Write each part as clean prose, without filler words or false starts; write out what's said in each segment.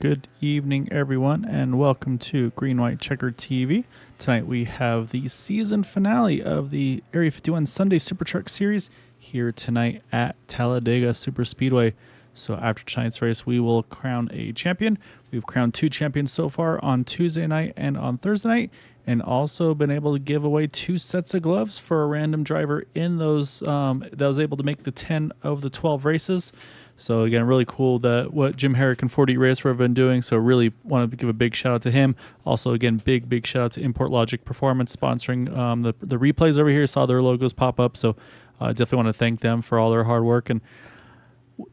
Good evening, everyone, and welcome to Green White Checker TV. Tonight we have the season finale of the Area 51 Sunday SuperTruck Series here tonight at Talladega Superspeedway. So after tonight's race, we will crown a champion. We've crowned 2 champions so far on Tuesday night and on Thursday night, and also been able to give away 2 sets of gloves for a random driver in those that was able to make the 10 of the 12 races. So again, really cool that what Jim Herrick and 40 Racer have been doing. So really wanted to give a big shout out to him. Also, again, big shout out to Import Logic Performance sponsoring the replays over here. Saw their logos pop up. So definitely want to thank them for all their hard work. And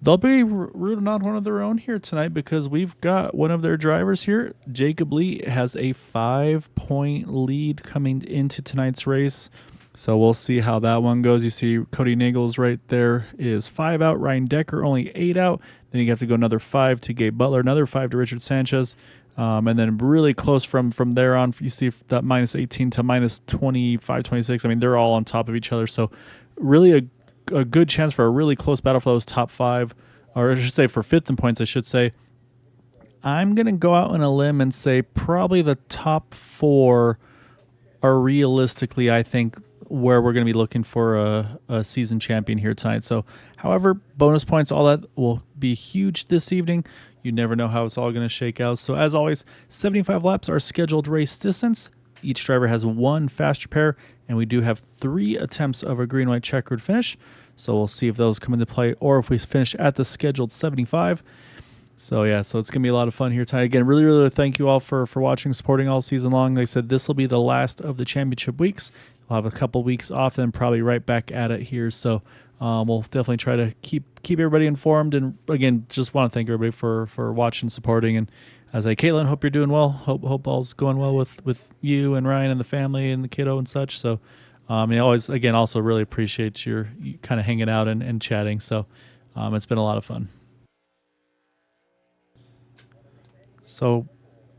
they'll be rooting on one of their own here tonight because we've got one of their drivers here. Jacob Lee has a 5-point lead coming into tonight's race. So we'll see how that one goes. You see Cody Nagels right there is 5 out. Ryan Decker only 8 out. Then you have to go another 5 to Gabe Butler, another 5 to Richard Sanchez. And then really close from there on, you see that minus 18 to minus 25, 26. I mean, they're all on top of each other. So really a good chance for a really close battle for those top 5, or I should say for 5th in points, I should say. I'm going to go out on a limb and say probably the top 4 are realistically, I think, where we're going to be looking for a season champion here tonight. So, however, bonus points, all that will be huge this evening. You never know how it's all going to shake out. So, as always, 75 laps are scheduled race distance. Each driver has 1 fast repair, and we do have 3 attempts of a green-white checkered finish. So, we'll see if those come into play or if we finish at the scheduled 75. So, yeah, so it's going to be a lot of fun here tonight. Again, really thank you all for watching, supporting all season long. Like I said, this will be the last of the championship weeks. We'll have a couple weeks off, then probably right back at it here. So we'll definitely try to keep everybody informed. And again, just want to thank everybody for watching, supporting. And as I, Caitlin, hope you're doing well. Hope all's going well with you and Ryan and the family and the kiddo and such. So always, again, also really appreciate you kind of hanging out and chatting. So it's been a lot of fun. So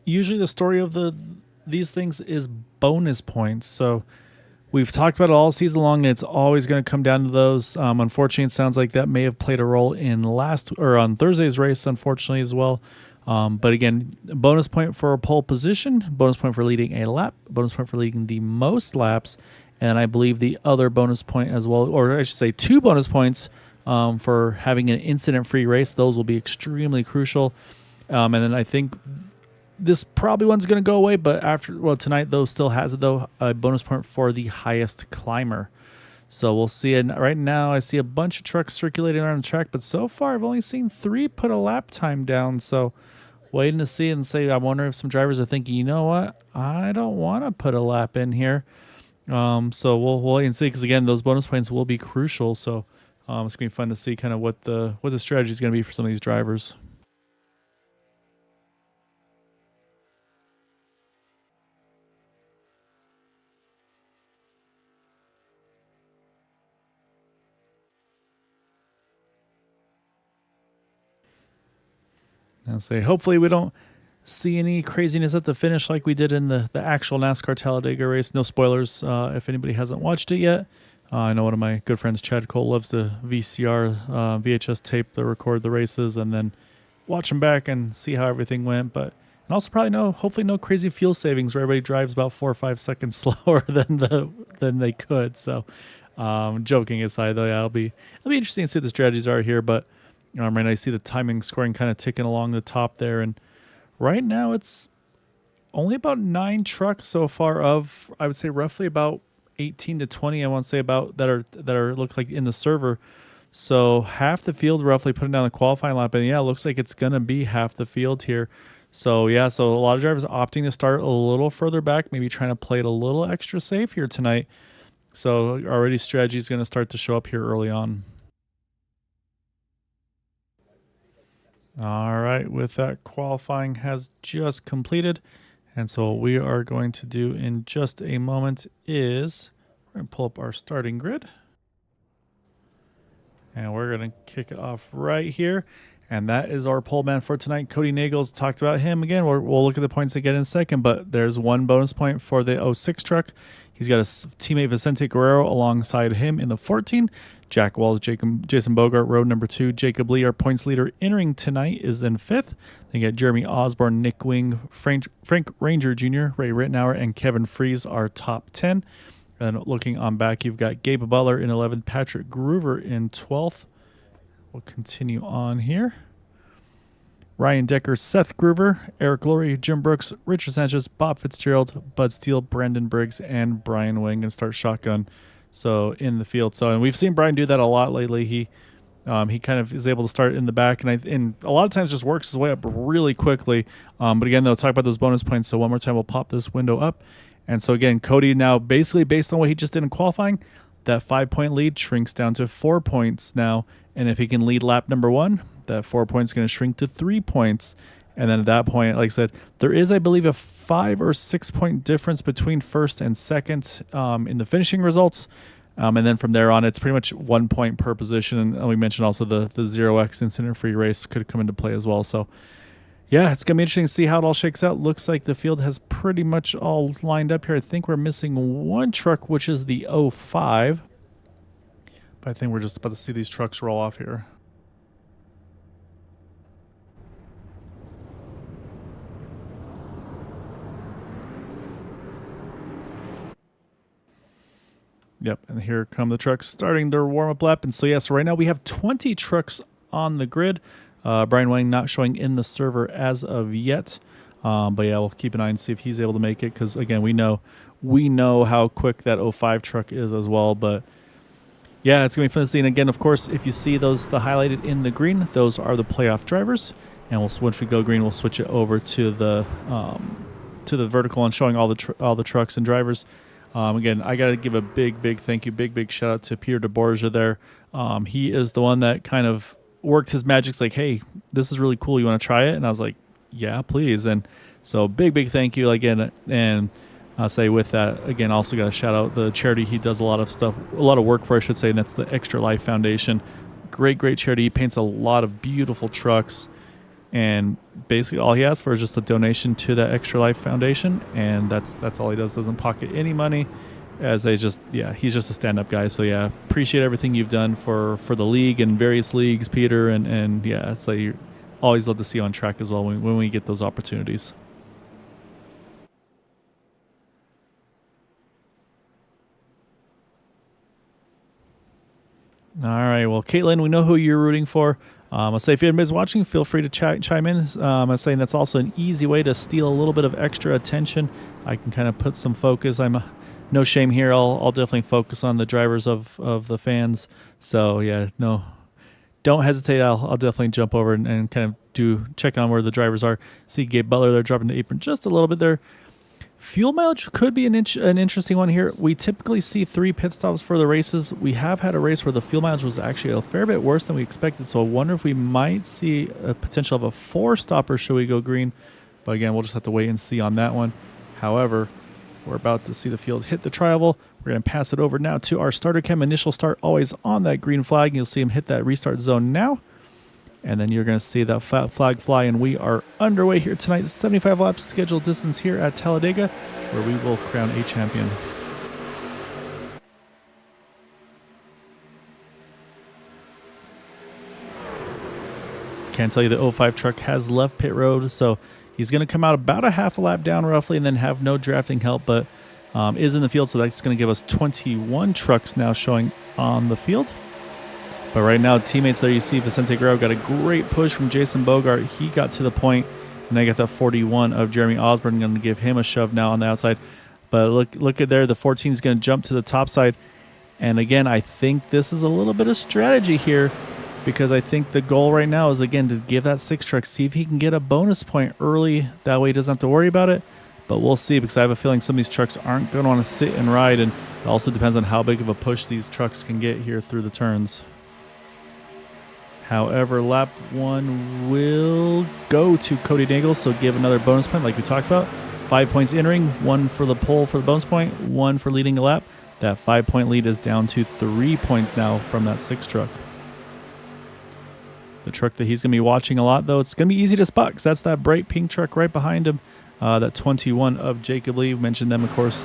usually the story of these things is bonus points. So we've talked about it all season long, and it's always going to come down to those. Unfortunately, it sounds like that may have played a role in on Thursday's race, unfortunately, as well. But again, bonus point for a pole position, bonus point for leading a lap, bonus point for leading the most laps, and I believe the other bonus point as well, or I should say 2 bonus points for having an incident-free race. Those will be extremely crucial. And then I think this probably one's going to go away, but tonight, though, still has it, though, a bonus point for the highest climber. So we'll see. And right now, I see a bunch of trucks circulating around the track, but so far, I've only seen 3 put a lap time down. So waiting to see and say, I wonder if some drivers are thinking, you know what, I don't want to put a lap in here. So we'll wait and see, because again, those bonus points will be crucial. So it's going to be fun to see kind of what the strategy is going to be for some of these drivers. And say, hopefully we don't see any craziness at the finish like we did in the actual NASCAR Talladega race. No spoilers if anybody hasn't watched it yet. I know one of my good friends, Chad Cole, loves the VCR, VHS tape to record the races and then watch them back and see how everything went. And also probably hopefully no crazy fuel savings where everybody drives about 4 or 5 seconds slower than they could. So joking aside, though, yeah, it'll be interesting to see what the strategies are here, but right now I see the timing scoring kind of ticking along the top there, and right now it's only about 9 trucks so far of, I would say, roughly about 18 to 20. I want to say about that are look like in the server. So half the field roughly putting down the qualifying lap, and yeah, it looks like it's gonna be half the field here. So yeah, so a lot of drivers opting to start a little further back, maybe trying to play it a little extra safe here tonight. So already strategy is going to start to show up here early on. All right, with that, qualifying has just completed. And so what we are going to do in just a moment is we're going to pull up our starting grid. And we're going to kick it off right here. And that is our pole man for tonight. Cody Nagels, talked about him again. We'll look at the points again in a second, but there's one bonus point for the 06 truck. He's got a teammate Vicente Guerrero alongside him in the 14. Jack Walls, Jason Bogart, road number 2. Jacob Lee, our points leader, entering tonight, is in 5th. Then you got Jeremy Osborne, Nick Wing, Frank Ranger Jr., Ray Rittenauer, and Kevin Fries, our top 10. And looking on back, you've got Gabe Butler in 11th, Patrick Groover in 12th. We'll continue on here. Ryan Decker, Seth Groover, Eric Laurie, Jim Brooks, Richard Sanchez, Bob Fitzgerald, Bud Steele, Brendan Briggs, and Brian Wing, and start shotgun. So in the field. So, and we've seen Brian do that a lot lately. He kind of is able to start in the back, and a lot of times just works his way up really quickly. But again, they'll talk about those bonus points. So one more time, we'll pop this window up. And so again, Cody now basically based on what he just did in qualifying, that 5-point lead shrinks down to 4 points now. And if he can lead lap number 1, that 4 points is going to shrink to 3 points. And then at that point, like I said, there is, I believe, a 5 or 6 point difference between first and second in the finishing results. And then from there on, it's pretty much 1 point per position. And we mentioned also the 0x incident-free race could come into play as well. So, yeah, it's going to be interesting to see how it all shakes out. Looks like the field has pretty much all lined up here. I think we're missing one truck, which is the 05. But I think we're just about to see these trucks roll off here. Yep, and here come the trucks starting their warm-up lap. And so, yeah, so right now we have 20 trucks on the grid. Brian Wang not showing in the server as of yet. But, yeah, we'll keep an eye and see if he's able to make it because, again, we know how quick that 05 truck is as well. But, yeah, it's going to be fun to see. And, again, of course, if you see the highlighted in the green, those are the playoff drivers. And once we go green, we'll switch it over to the vertical and showing all the trucks and drivers. Again, I got to give a big thank you, big shout out to Peter DeBorgia there. He is the one that kind of worked his magic. It's like, hey, this is really cool. You want to try it? And I was like, yeah, please. And so big thank you again. And I'll say with that, again, also got to shout out the charity. He does a lot of work for, I should say, and that's the Extra Life Foundation. Great charity. He paints a lot of beautiful trucks. And basically all he asks for is just a donation to that Extra Life Foundation, and that's all he does. Doesn't pocket any money, as he's just a stand-up guy. So yeah, appreciate everything you've done for the league and various leagues, Peter, and yeah, it's like you always love to see you on track as well when we get those opportunities. All right, well, Caitlin, we know who you're rooting for. I'll say if anybody's watching, feel free to chime in. I'm saying that's also an easy way to steal a little bit of extra attention. I can kind of put some focus. No shame here. I'll definitely focus on the drivers of the fans. So yeah, no, don't hesitate. I'll definitely jump over and kind of check on where the drivers are. See Gabe Butler there dropping the apron just a little bit there. Fuel mileage could be an interesting one here. We typically see 3 pit stops for the races. We have had a race where the fuel mileage was actually a fair bit worse than we expected, so I wonder if we might see a potential of a 4-stopper should we go green. But again, we'll just have to wait and see on that one. However, we're about to see the field hit the tri-oval. We're going to pass it over now to our starter chem. Initial start always on that green flag. You'll see him hit that restart zone now. And then you're going to see that flag fly, and we are underway here tonight. 75 laps scheduled distance here at Talladega, where we will crown a champion. Can't tell you the 05 truck has left pit road, so he's going to come out about a half a lap down roughly and then have no drafting help, but is in the field, so that's going to give us 21 trucks now showing on the field. But right now, teammates there, you see Vicente Guerrero got a great push from Jason Bogart. He got to the point, and I got the 41 of Jeremy Osborne. Going to give him a shove now on the outside. But look at there, the 14 is going to jump to the top side. And again, I think this is a little bit of strategy here, because I think the goal right now is, again, to give that 6 truck, see if he can get a bonus point early. That way he doesn't have to worry about it. But we'll see, because I have a feeling some of these trucks aren't going to want to sit and ride. And it also depends on how big of a push these trucks can get here through the turns. However, lap 1 will go to Cody Nagels, so give another bonus point like we talked about. 5 points entering, 1 for the pole for the bonus point, 1 for leading a lap. That 5-point lead is down to 3 points now from that 6 truck. The truck that he's going to be watching a lot, though, it's going to be easy to spot because that's that bright pink truck right behind him. That 21 of Jacob Lee. We mentioned them, of course,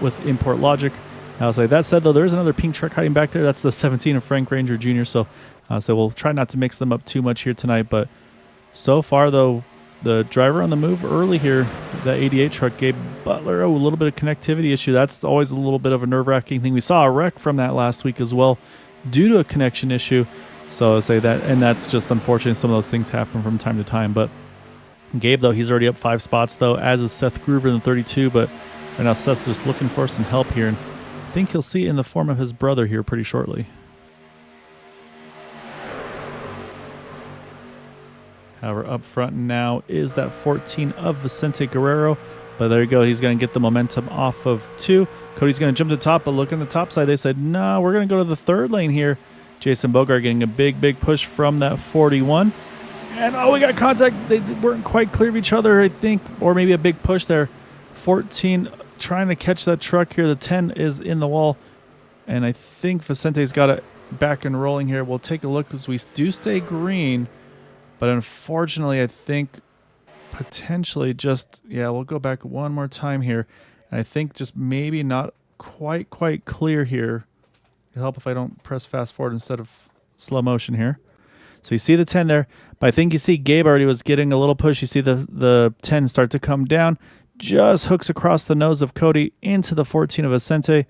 with Import Logic. I'll say that said, though, there's another pink truck hiding back there. That's the 17 of Frank Ranger Jr. So we'll try not to mix them up too much here tonight. But so far, though, the driver on the move early here, the 88 truck, Gabe Butler, a little bit of connectivity issue. That's always a little bit of a nerve-wracking thing. We saw a wreck from that last week as well due to a connection issue. So I'll say that, and that's just unfortunate. Some of those things happen from time to time. But Gabe, though, he's already up 5 spots, though, as is Seth Groover in the 32. But right now, Seth's just looking for some help here. And I think he'll see it in the form of his brother here pretty shortly. However, up front now is that 14 of Vicente Guerrero. But there you go. He's going to get the momentum off of 2. Cody's going to jump to the top, but look on the top side. They said, no, we're going to go to the 3rd lane here. Jason Bogart getting a big push from that 41. And, oh, we got contact. They weren't quite clear of each other, I think, or maybe a big push there. 14 trying to catch that truck here. The 10 is in the wall. And I think Vicente's got it back and rolling here. We'll take a look because we do stay green. But unfortunately, I think potentially just, we'll go back one more time here. I think just maybe not quite clear here. It'll help if I don't press fast forward instead of slow motion here. So you see the 10 there, but I think you see Gabe already was getting a little push. You see the 10 start to come down, just hooks across the nose of Cody into the 14 of Vicente,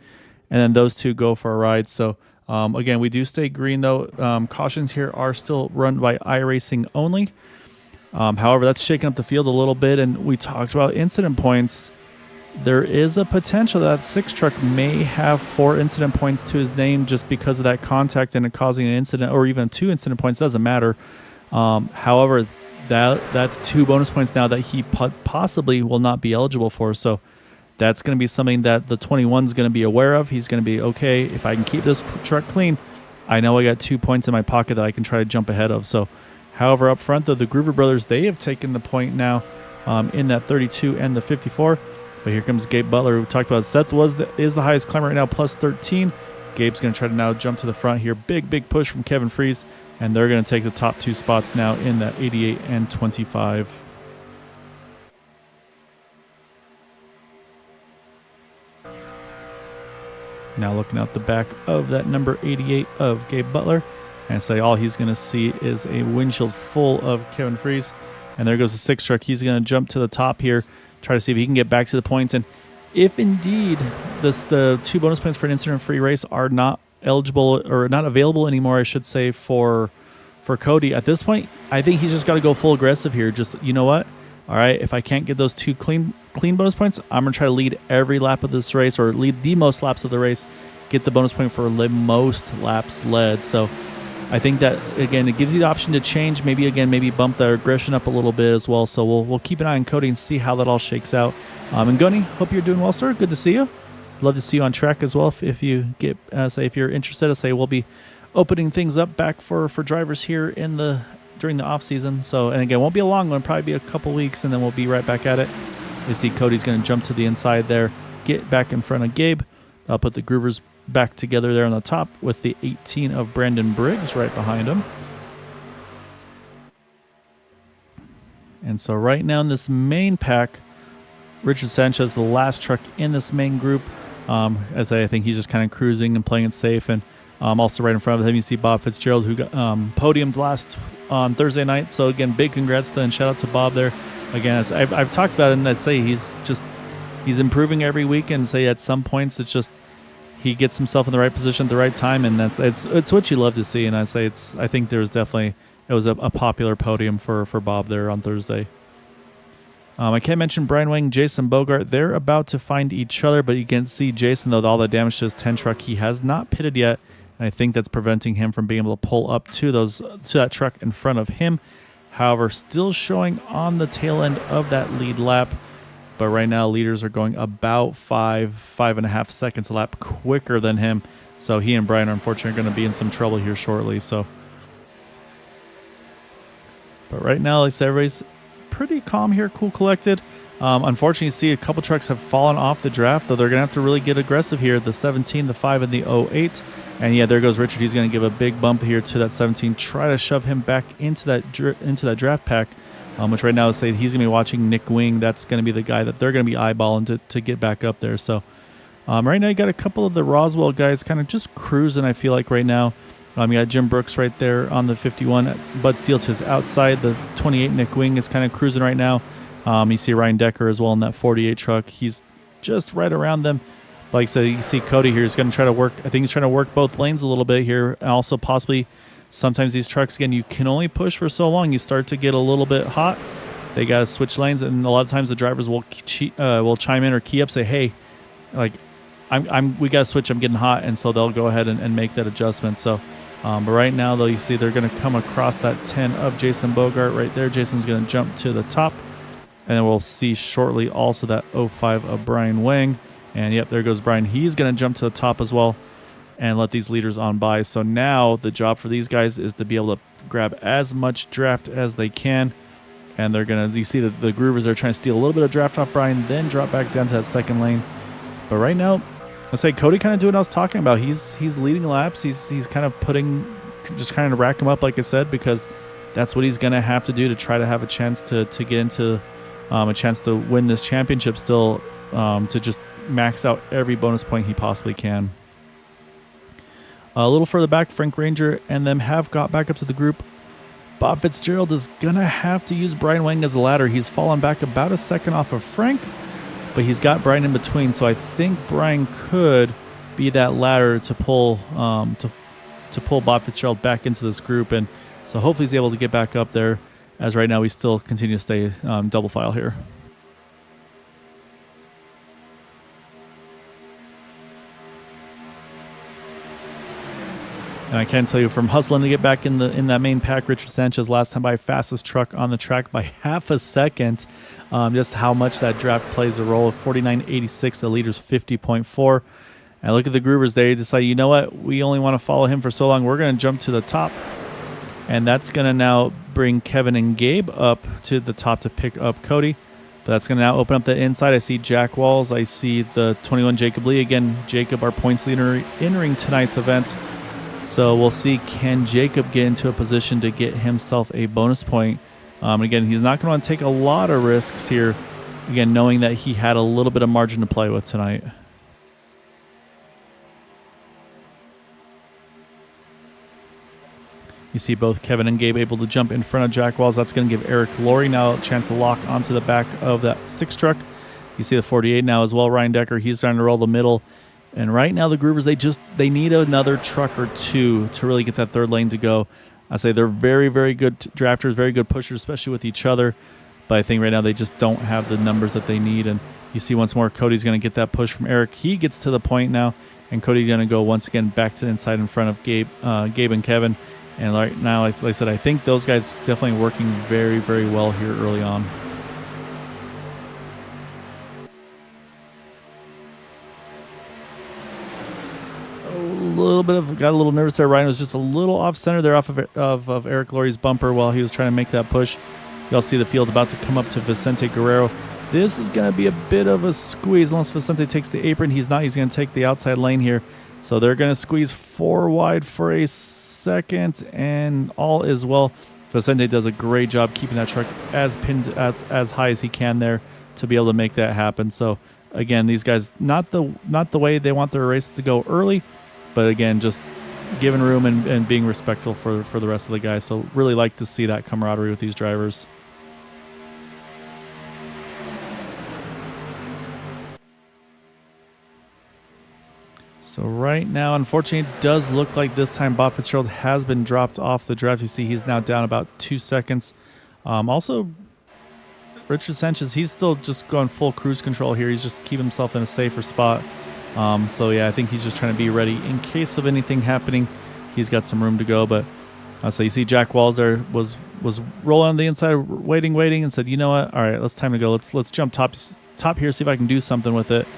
and then those two go for a ride. So again, we do stay green though. Cautions here are still run by iRacing only. However, that's shaking up the field a little bit, and we talked about incident points. There is a potential that 6 truck may have 4 incident points to his name just because of that contact and it causing an incident, or even 2 incident points, doesn't matter. However, that's 2 bonus points now that he possibly will not be eligible for. So that's going to be something that the 21 is going to be aware of. He's going to be, okay, if I can keep this truck clean, I know I got 2 points in my pocket that I can try to jump ahead of. So, however, up front, though, the Groover brothers, they have taken the point now in that 32 and the 54. But here comes Gabe Butler, who we talked about. Seth is the highest climber right now, plus 13. Gabe's going to try to now jump to the front here. Big push from Kevin Freeze. And they're going to take the top 2 spots now in that 88 and 25. Now looking out the back of that number 88 of Gabe Butler. And say all he's going to see is a windshield full of Kevin Freeze. And there goes the 6 truck. He's going to jump to the top here. Try to see if he can get back to the points. And if indeed the 2 bonus points for an incident-free race are not eligible or not available anymore, I should say, for Cody, at this point, I think he's just got to go full aggressive here. Just, you know what? All right, if I can't get those 2 clean bonus points, I'm going to try to lead every lap of this race, or lead the most laps of the race, get the bonus point for the most laps led. So I think that, again, it gives you the option to change, maybe bump that aggression up a little bit as well. So we'll keep an eye on Cody and see how that all shakes out. And Gunny, hope you're doing well, sir. Good to see you. Love to see you on track as well. If you get, if you're interested, we'll be opening things up back for drivers here during the off season. So, and again, won't be a long one, probably be a couple weeks, and then we'll be right back at it. You see Cody's going to jump to the inside there, get back in front of Gabe. I'll put the Groovers back together there on the top with the 18 of Brandon Briggs right behind him. And so right now in this main pack, Richard Sanchez, the last truck in this main group. As I think he's just kind of cruising and playing it safe. And also right in front of him, you see Bob Fitzgerald, who got podiumed last on Thursday night. So again, big congrats to and shout out to Bob there. Again, as I've talked about it, and I'd say he's improving every week. And say at some points it's just he gets himself in the right position at the right time, and it's what you love to see. And I think there was definitely a popular podium for Bob there on Thursday. I can't mention Brian Wang, Jason Bogart. They're about to find each other, but you can see Jason, though, all the damage to his 10 truck, he has not pitted yet, and I think that's preventing him from being able to pull up to that truck in front of him. However, still showing on the tail end of that lead lap, but right now leaders are going about 5.5 seconds a lap quicker than him, so he and Brian are unfortunately going to be in some trouble here shortly. So, but right now, like I said, everybody's pretty calm here, cool, collected. Unfortunately, you see a couple trucks have fallen off the draft, though they're going to have to really get aggressive here. The 17, the 5, and the 08. And yeah, there goes Richard. He's going to give a big bump here to that 17, try to shove him back into that draft pack, which right now is say he's going to be watching Nick Wing. That's going to be the guy that they're going to be eyeballing to get back up there. So right now you got a couple of the Roswell guys kind of just cruising, I feel like right now. You got Jim Brooks right there on the 51. Bud Steele to his outside. The 28 Nick Wing is kind of cruising right now. You see Ryan Decker as well in that 48 truck. He's just right around them. Like I said, you see Cody here is going to try to work. I think he's trying to work both lanes a little bit here. And also possibly sometimes these trucks, again, you can only push for so long. You start to get a little bit hot. They got to switch lanes. And a lot of times the drivers will chime in or key up, say, hey, like, we got to switch. I'm getting hot. And so they'll go ahead and make that adjustment. So, but right now, though, you see they're going to come across that 10 of Jason Bogart right there. Jason's going to jump to the top. And then we'll see shortly also that 05 of Brian Wang. And yep, there goes Brian. He's going to jump to the top as well and let these leaders on by. So now the job for these guys is to be able to grab as much draft as they can. And they're going to, you see the Groovers are trying to steal a little bit of draft off Brian, then drop back down to that second lane. But right now, I say Cody kind of doing what I was talking about. He's leading laps. He's kind of just kind of rack him up, like I said, because that's what he's going to have to do to try to have a chance to get into a chance to win this championship still, to just max out every bonus point he possibly can. A little further back, Frank Ranger and them have got back up to the group. Bob Fitzgerald is going to have to use Brian Wang as a ladder. He's fallen back about a second off of Frank, but he's got Brian in between, so I think Brian could be that ladder to pull to pull Bob Fitzgerald back into this group, and so hopefully he's able to get back up there, as right now we still continue to stay double file here. And I can tell you from hustling to get back in that main pack, Richard Sanchez last time by fastest truck on the track by half a second. Just how much that draft plays a role. 49.86, the leader's 50.4. And look at the Groovers. They decide, you know what? We only want to follow him for so long. We're going to jump to the top. And that's going to now bring Kevin and Gabe up to the top to pick up Cody. But that's going to now open up the inside. I see Jack Walls. I see the 21 Jacob Lee. Again, Jacob, our points leader, entering tonight's event. So we'll see, can Jacob get into a position to get himself a bonus point? Again, he's not going to want to take a lot of risks here, again, knowing that he had a little bit of margin to play with tonight. You see both Kevin and Gabe able to jump in front of Jack Walls. That's going to give Eric Laurie now a chance to lock onto the back of that 6 truck. You see the 48 now as well. Ryan Decker, he's trying to roll the middle. And right now the Groovers, they need another truck or two to really get that third lane to go. I say they're very, very good drafters, very good pushers, especially with each other. But I think right now they just don't have the numbers that they need. And you see once more, Cody's going to get that push from Eric. He gets to the point now, and Cody's going to go once again back to the inside in front of Gabe and Kevin. And right now, like I said, I think those guys definitely working very, very well here early on. Got a little nervous there. Ryan was just a little off center there off of Eric Laurie's bumper while he was trying to make that push. You all see the field about to come up to Vicente Guerrero. This is going to be a bit of a squeeze unless Vicente takes the apron. He's not. He's going to take the outside lane here. So they're going to squeeze 4 wide for a second, and all is well. Vicente does a great job keeping that truck as pinned as high as he can there to be able to make that happen. So again, these guys not the way they want their race to go early. But again, just giving room and being respectful for the rest of the guys. So really like to see that camaraderie with these drivers. So right now, unfortunately, it does look like this time Bob Fitzgerald has been dropped off the draft. You see he's now down about 2 seconds. Also, Richard Sanchez, he's still just going full cruise control here. He's just keeping himself in a safer spot. So yeah, I think he's just trying to be ready in case of anything happening. He's got some room to go, but so you see Jack Walls there was rolling on the inside, waiting, and said, you know what? All right, it's time to go. Let's jump top here, see if I can do something with it.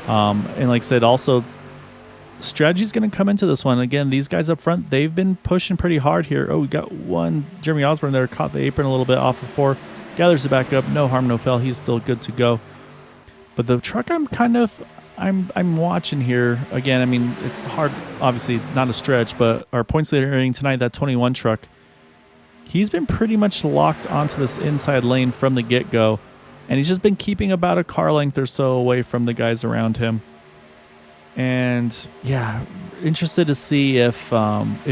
And like I said, also strategy's going to come into this one. Again, these guys up front, they've been pushing pretty hard here. Oh, we got one Jeremy Osborne there, caught the apron a little bit off of 4, gathers it back up. No harm, no foul. He's still good to go. But the truck, I'm watching here again. I mean, it's hard, obviously not a stretch, but our points leader earning tonight, that 21 truck, he's been pretty much locked onto this inside lane from the get-go, and he's just been keeping about a car length or so away from the guys around him. And yeah, interested to see if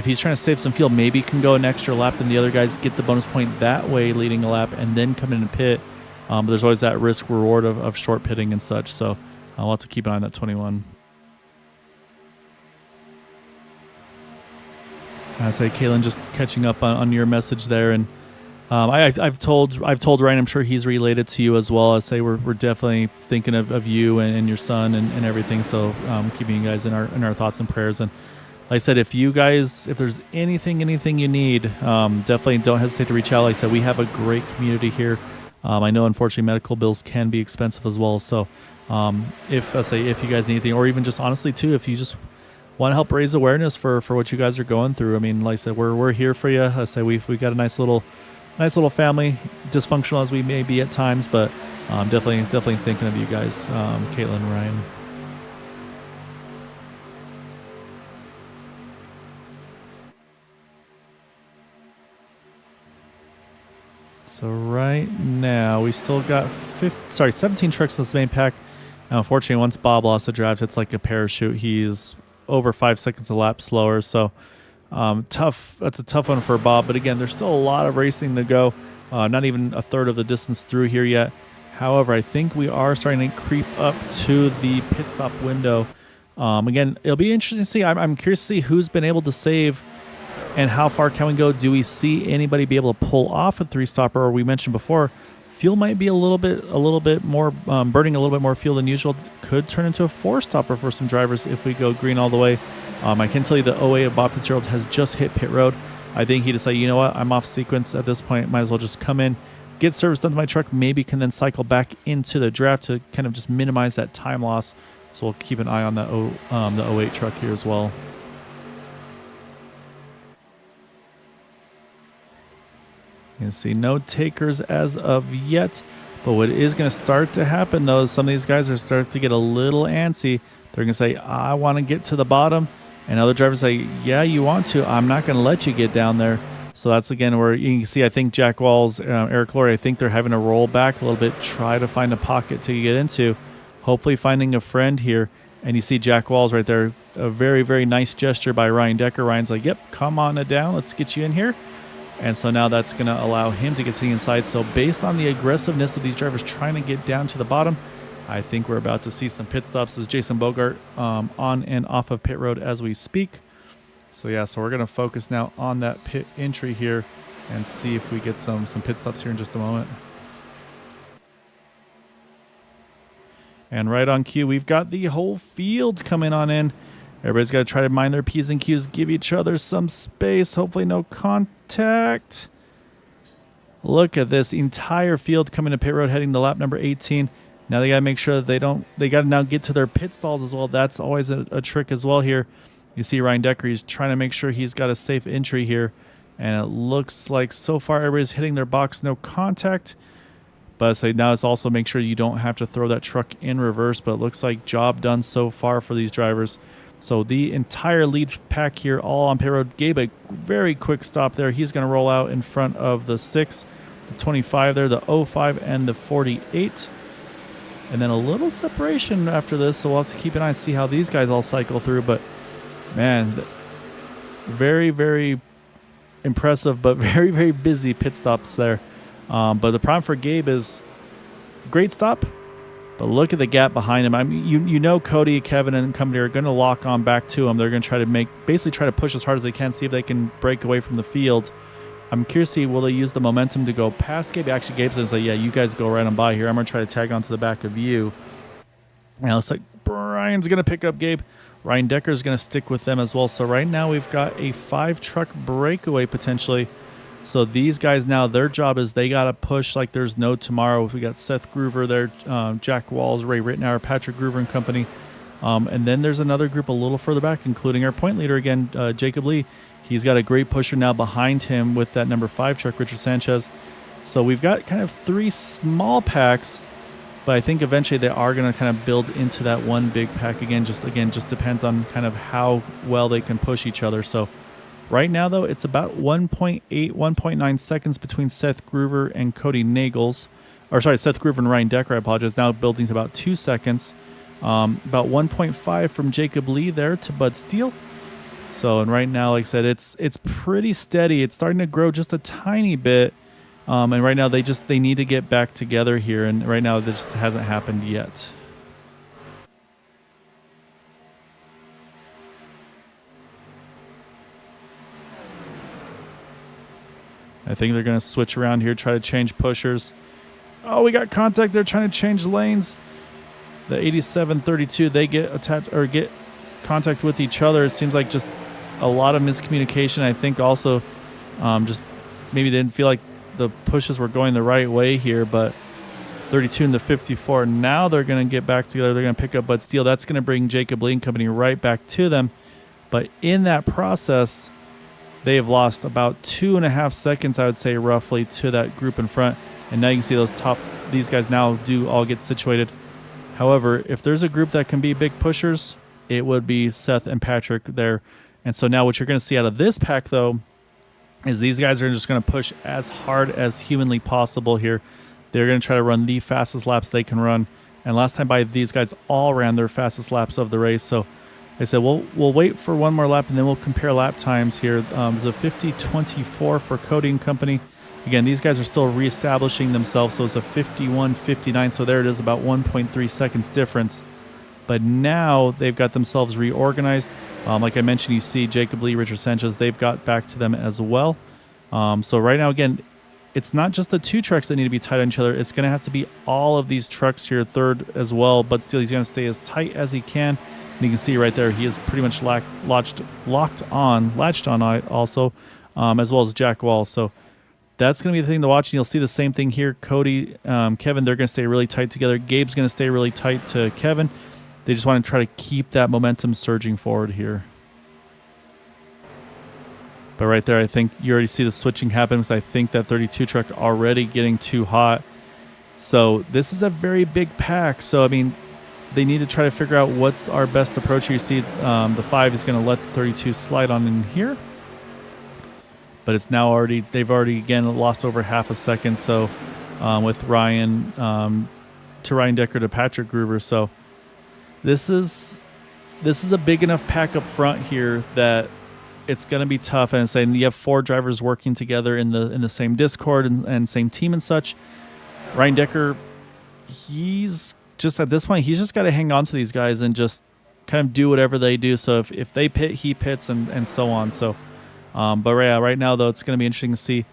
he's trying to save some fuel, maybe can go an extra lap than the other guys, get the bonus point that way, leading a lap, and then come in and pit. But there's always that risk reward of short pitting and such. So I'll have to keep an eye on that 21. I say, Kaylin, just catching up on your message there, and I've told Ryan, I'm sure he's related to you as well. I say we're definitely thinking of you and your son and everything. So keeping you guys in our thoughts and prayers. And like I said, if there's anything you need, definitely don't hesitate to reach out. Like I said, we have a great community here. I know unfortunately medical bills can be expensive as well. So if you guys need anything, or even just honestly too, if you just want to help raise awareness for what you guys are going through. I mean, like I said, we're here for you. I say we've got a nice little family, dysfunctional as we may be at times, but definitely thinking of you guys, Caitlin and Ryan. So right now we still got 17 trucks in this main pack. Now, unfortunately, once Bob lost the drive, it's like a parachute. He's over 5 seconds a lap slower, so tough. That's a tough one for Bob. But again, there's still a lot of racing to go. Not even a third of the distance through here yet. However, I think we are starting to creep up to the pit stop window. Again, it'll be interesting to see. I'm curious to see who's been able to save and how far can we go. Do we see anybody be able to pull off a 3-stopper? Or we mentioned before, fuel might be a little bit more burning a little bit more fuel than usual. Could turn into a 4-stopper for some drivers if we go green all the way. I can tell you the 08 of Bob Fitzgerald has just hit pit road. I think he decided, you know what, I'm off sequence at this point. Might as well just come in, get service done to my truck. Maybe can then cycle back into the draft to kind of just minimize that time loss. So we'll keep an eye on that the 08 truck here as well. You can see no takers as of yet. But what is going to start to happen, though, is some of these guys are starting to get a little antsy. They're going to say, I want to get to the bottom. And other drivers say, yeah, you want to. I'm not going to let you get down there. So that's, again, where you can see, I think, Jack Walls, Eric Laurie, I think they're having to roll back a little bit, try to find a pocket to get into, hopefully finding a friend here. And you see Jack Walls right there, a very, very nice gesture by Ryan Decker. Ryan's like, yep, come on down. Let's get you in here. And so now that's going to allow him to get to the inside. So based on the aggressiveness of these drivers trying to get down to the bottom, I think we're about to see some pit stops. This is Jason Bogart on and off of pit road as we speak. So yeah, so we're going to focus now on that pit entry here and see if we get some pit stops here in just a moment. And right on cue, we've got the whole field coming on in. Everybody's got to try to mind their P's and Q's, give each other some space. Hopefully no contact. Look at this entire field coming to pit road, heading to lap number 18. Now they got to make sure that they got to now get to their pit stalls as well. That's always a trick as well here. You see Ryan Decker, he's trying to make sure he's got a safe entry here. And it looks like so far everybody's hitting their box, no contact. But I say now it's also make sure you don't have to throw that truck in reverse. But it looks like job done so far for these drivers. So the entire lead pack here, all on pit road. Gabe, a very quick stop there. He's going to roll out in front of the 6, the 25 there, the 05, and the 48. And then a little separation after this, so we'll have to keep an eye and see how these guys all cycle through. But, man, very, very impressive, but very, very busy pit stops there. But the problem for Gabe is great stop. But look at the gap behind him. I mean, you know Cody, Kevin, and company are going to lock on back to him. They're going to try to basically try to push as hard as they can, see if they can break away from the field. I'm curious to see, will they use the momentum to go past Gabe? Actually, Gabe's going to say, yeah, you guys go right on by here. I'm going to try to tag onto the back of you. And it looks like Brian's going to pick up Gabe. Ryan Decker's going to stick with them as well. So right now we've got a 5-truck breakaway potentially. So these guys now, their job is they got to push like there's no tomorrow. We got Seth Groover there, Jack Walls, Ray Rittenauer, Patrick Groover and company. And then there's another group a little further back, including our point leader again, Jacob Lee. He's got a great pusher now behind him with that number 5 truck, Richard Sanchez. So we've got kind of 3 small packs But I think eventually they are going to kind of build into that one big pack again. Just depends on kind of how well they can push each other. So right now, though, it's about 1.8, 1.9 seconds between Seth Groover and Cody Nagels. Or sorry, Seth Groover and Ryan Decker, I apologize. Now building to about 2 seconds. About 1.5 from Jacob Lee there to Bud Steele. So, and right now, like I said, it's pretty steady. It's starting to grow just a tiny bit. And right now, they need to get back together here. And right now, this just hasn't happened yet. I think they're going to switch around here, try to change pushers. Oh, we got contact. They're trying to change lanes. The 87-32, they get attached or get contact with each other. It seems like just a lot of miscommunication. I think also just maybe they didn't feel like the pushes were going the right way here, but 32 and the 54. Now they're going to get back together. They're going to pick up Bud Steele. That's going to bring Jacob Lee and company right back to them. But in that process, they have lost about 2.5 seconds, I would say, roughly, to that group in front. And now you can see these guys now do all get situated. However, if there's a group that can be big pushers, it would be Seth and Patrick there. And so now what you're going to see out of this pack, though, is these guys are just going to push as hard as humanly possible here. They're going to try to run the fastest laps they can run. And last time by, these guys all ran their fastest laps of the race. So they said, we'll wait for one more lap, and then we'll compare lap times here. There's a 50-24 for Cody and company. Again, these guys are still reestablishing themselves, so it's a 51-59. So there it is, about 1.3 seconds difference. But now they've got themselves reorganized. Like I mentioned, you see Jacob Lee, Richard Sanchez, they've got back to them as well. So right now, again, it's not just the two trucks that need to be tight on each other. It's going to have to be all of these trucks here, third as well. But still, he's going to stay as tight as he can. And you can see right there, he is pretty much latched on also, as well as Jack Wall. So that's going to be the thing to watch. And you'll see the same thing here. Cody, Kevin, they're going to stay really tight together. Gabe's going to stay really tight to Kevin. They just want to try to keep that momentum surging forward here. But right there, I think you already see the switching happen, because I think that 32 truck already getting too hot. So this is a very big pack. So, I mean, they need to try to figure out what's our best approach here. You see the 5 is going to let the 32 slide on in here. But it's now they've already, again, lost over half a second. So with Ryan, to Ryan Decker to Patrick Groover. So this is a big enough pack up front here that it's going to be tough. And saying you have 4 drivers working together in the same Discord and same team and such. Ryan Decker, he's just at this point, he's just got to hang on to these guys and just kind of do whatever they do. So if they pit, he pits, and so on. So, but right now, though, it's going to be interesting to see.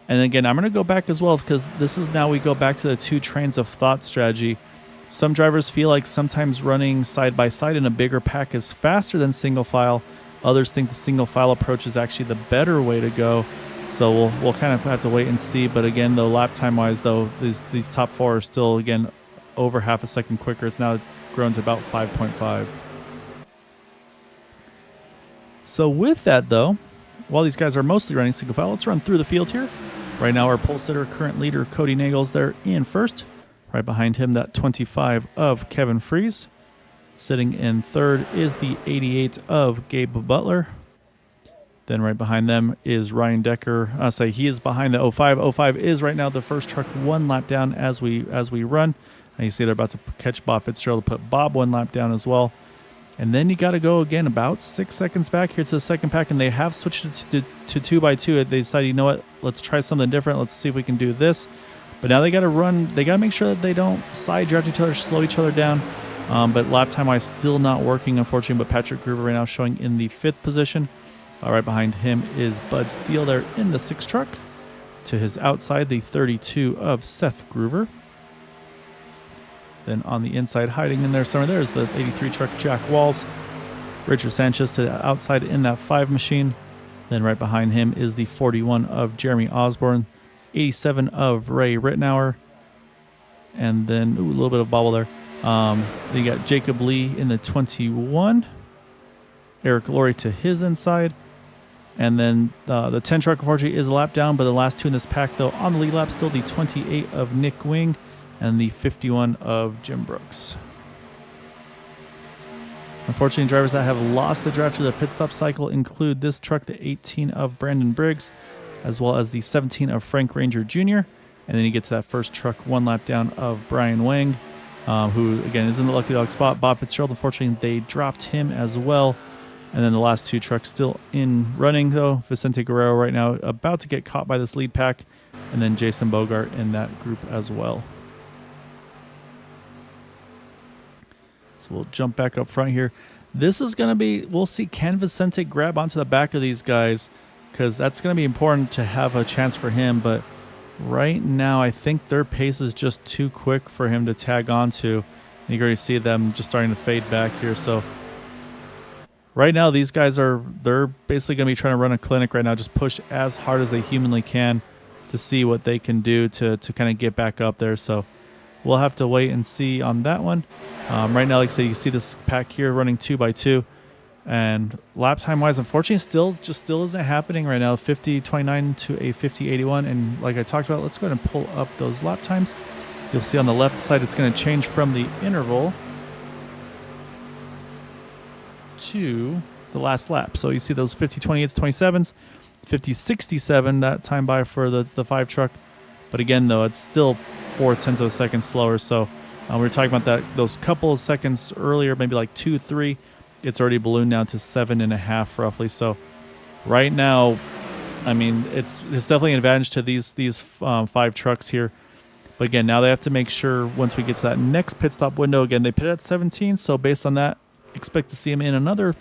And again, I'm going to go back as well, because this is now we go back to the 2 trains of thought strategy. Some drivers feel like sometimes running side by side in a bigger pack is faster than single file. Others think the single file approach is actually the better way to go. So we'll kind of have to wait and see. But again, though, lap time wise, though, these top 4 are still, again, over half a second quicker. It's now grown to about 5.5. So with that, though, while these guys are mostly running single file, let's run through the field here. Right now, our pole sitter, current leader, Cody Nagels, there in first. Right behind him, that 25 of Kevin Fries. Sitting in third is the 88 of Gabe Butler. Then right behind them is Ryan Decker. He is behind the 05. 05 is right now the first truck 1 lap down as we run. And you see they're about to catch Bob Fitzgerald to put Bob 1 lap down as well. And then you got to go again about 6 seconds back here to the second pack, and they have switched it to 2x2. They decided, you know what, let's try something different. Let's see if we can do this. But now they got to run. They got to make sure that they don't side draft each other, slow each other down. But lap time wise, still not working, unfortunately. But Patrick Groover right now showing in the 5th position. Right behind him is Bud Steele there in the 6th truck. To his outside, the 32 of Seth Groover. Then on the inside, hiding in there somewhere, there's the 83 truck Jack Walls. Richard Sanchez to the outside in that 5 machine. Then right behind him is the 41 of Jeremy Osborne. 87 of Ray Rittenauer. And then a little bit of bobble there. Then you got Jacob Lee in the 21. Eric Laurie to his inside. And then the 10 truck, unfortunately, is a lap down. But the last 2 in this pack, though, on the lead lap, still the 28 of Nick Wing. and the 51 of Jim Brooks. Unfortunately, drivers that have lost the drive through the pit stop cycle include this truck, the 18 of Brandon Briggs, as well as the 17 of Frank Ranger Jr. And then you get to that first truck 1 lap down of Brian Wang, who, again, is in the lucky dog spot. Bob Fitzgerald, unfortunately, they dropped him as well. And then the last 2 trucks still in running, though. Vicente Guerrero right now about to get caught by this lead pack. And then Jason Bogart in that group as well. So we'll jump back up front here. This is going to be, we'll see, can Vicente grab onto the back of these guys? Because that's going to be important to have a chance for him. But right now, I think their pace is just too quick for him to tag onto. And you can already see them just starting to fade back here. So right now, these guys they're basically going to be trying to run a clinic right now. Just push as hard as they humanly can to see what they can do to kind of get back up there. So we'll have to wait and see on that one. Right now, like I said, you see this pack here running 2x2. And lap time wise, unfortunately, still isn't happening right now. 50.29 to a 50.81. And like I talked about, let's go ahead and pull up those lap times. You'll see on the left side, it's going to change from the interval to the last lap. So you see those 50.28s, 27s, 50.67, that time by for the 5 truck. But again, though, it's still 0.4 of a second slower. So we were talking about those couple of seconds earlier, maybe like 2, 3. It's already ballooned down to 7.5 roughly. So right now, I mean, it's definitely an advantage to these 5 trucks here. But again, now they have to make sure once we get to that next pit stop window, again, they pit at 17. So based on that, expect to see them in another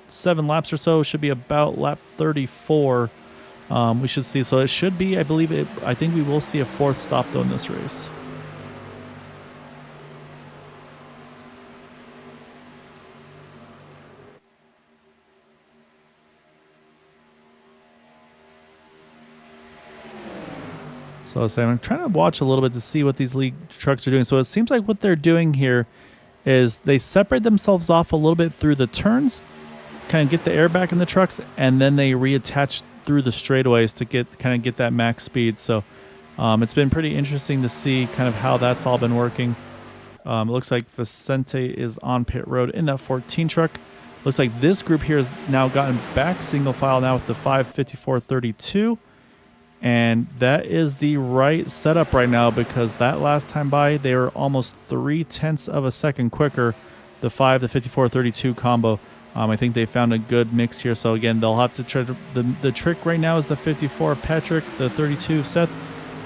7 laps or so. Should be about lap 34. We should see. So it should be, I think we will see a 4th stop though in this race. So I was saying, I'm trying to watch a little bit to see what these league trucks are doing. So it seems like what they're doing here is they separate themselves off a little bit through the turns, kind of get the air back in the trucks, and then they reattach through the straightaways to get that max speed. So it's been pretty interesting to see kind of how that's all been working. It looks like Vicente is on pit road in that 14 truck. Looks like this group here has now gotten back single file now with the 5:54.32. And that is the right setup right now, because that last time by, they were almost 0.3 of a second quicker, the 54.32 combo. I think they found a good mix here. So again, they'll have to try to, the trick right now is the 54 Patrick, the 32 Seth.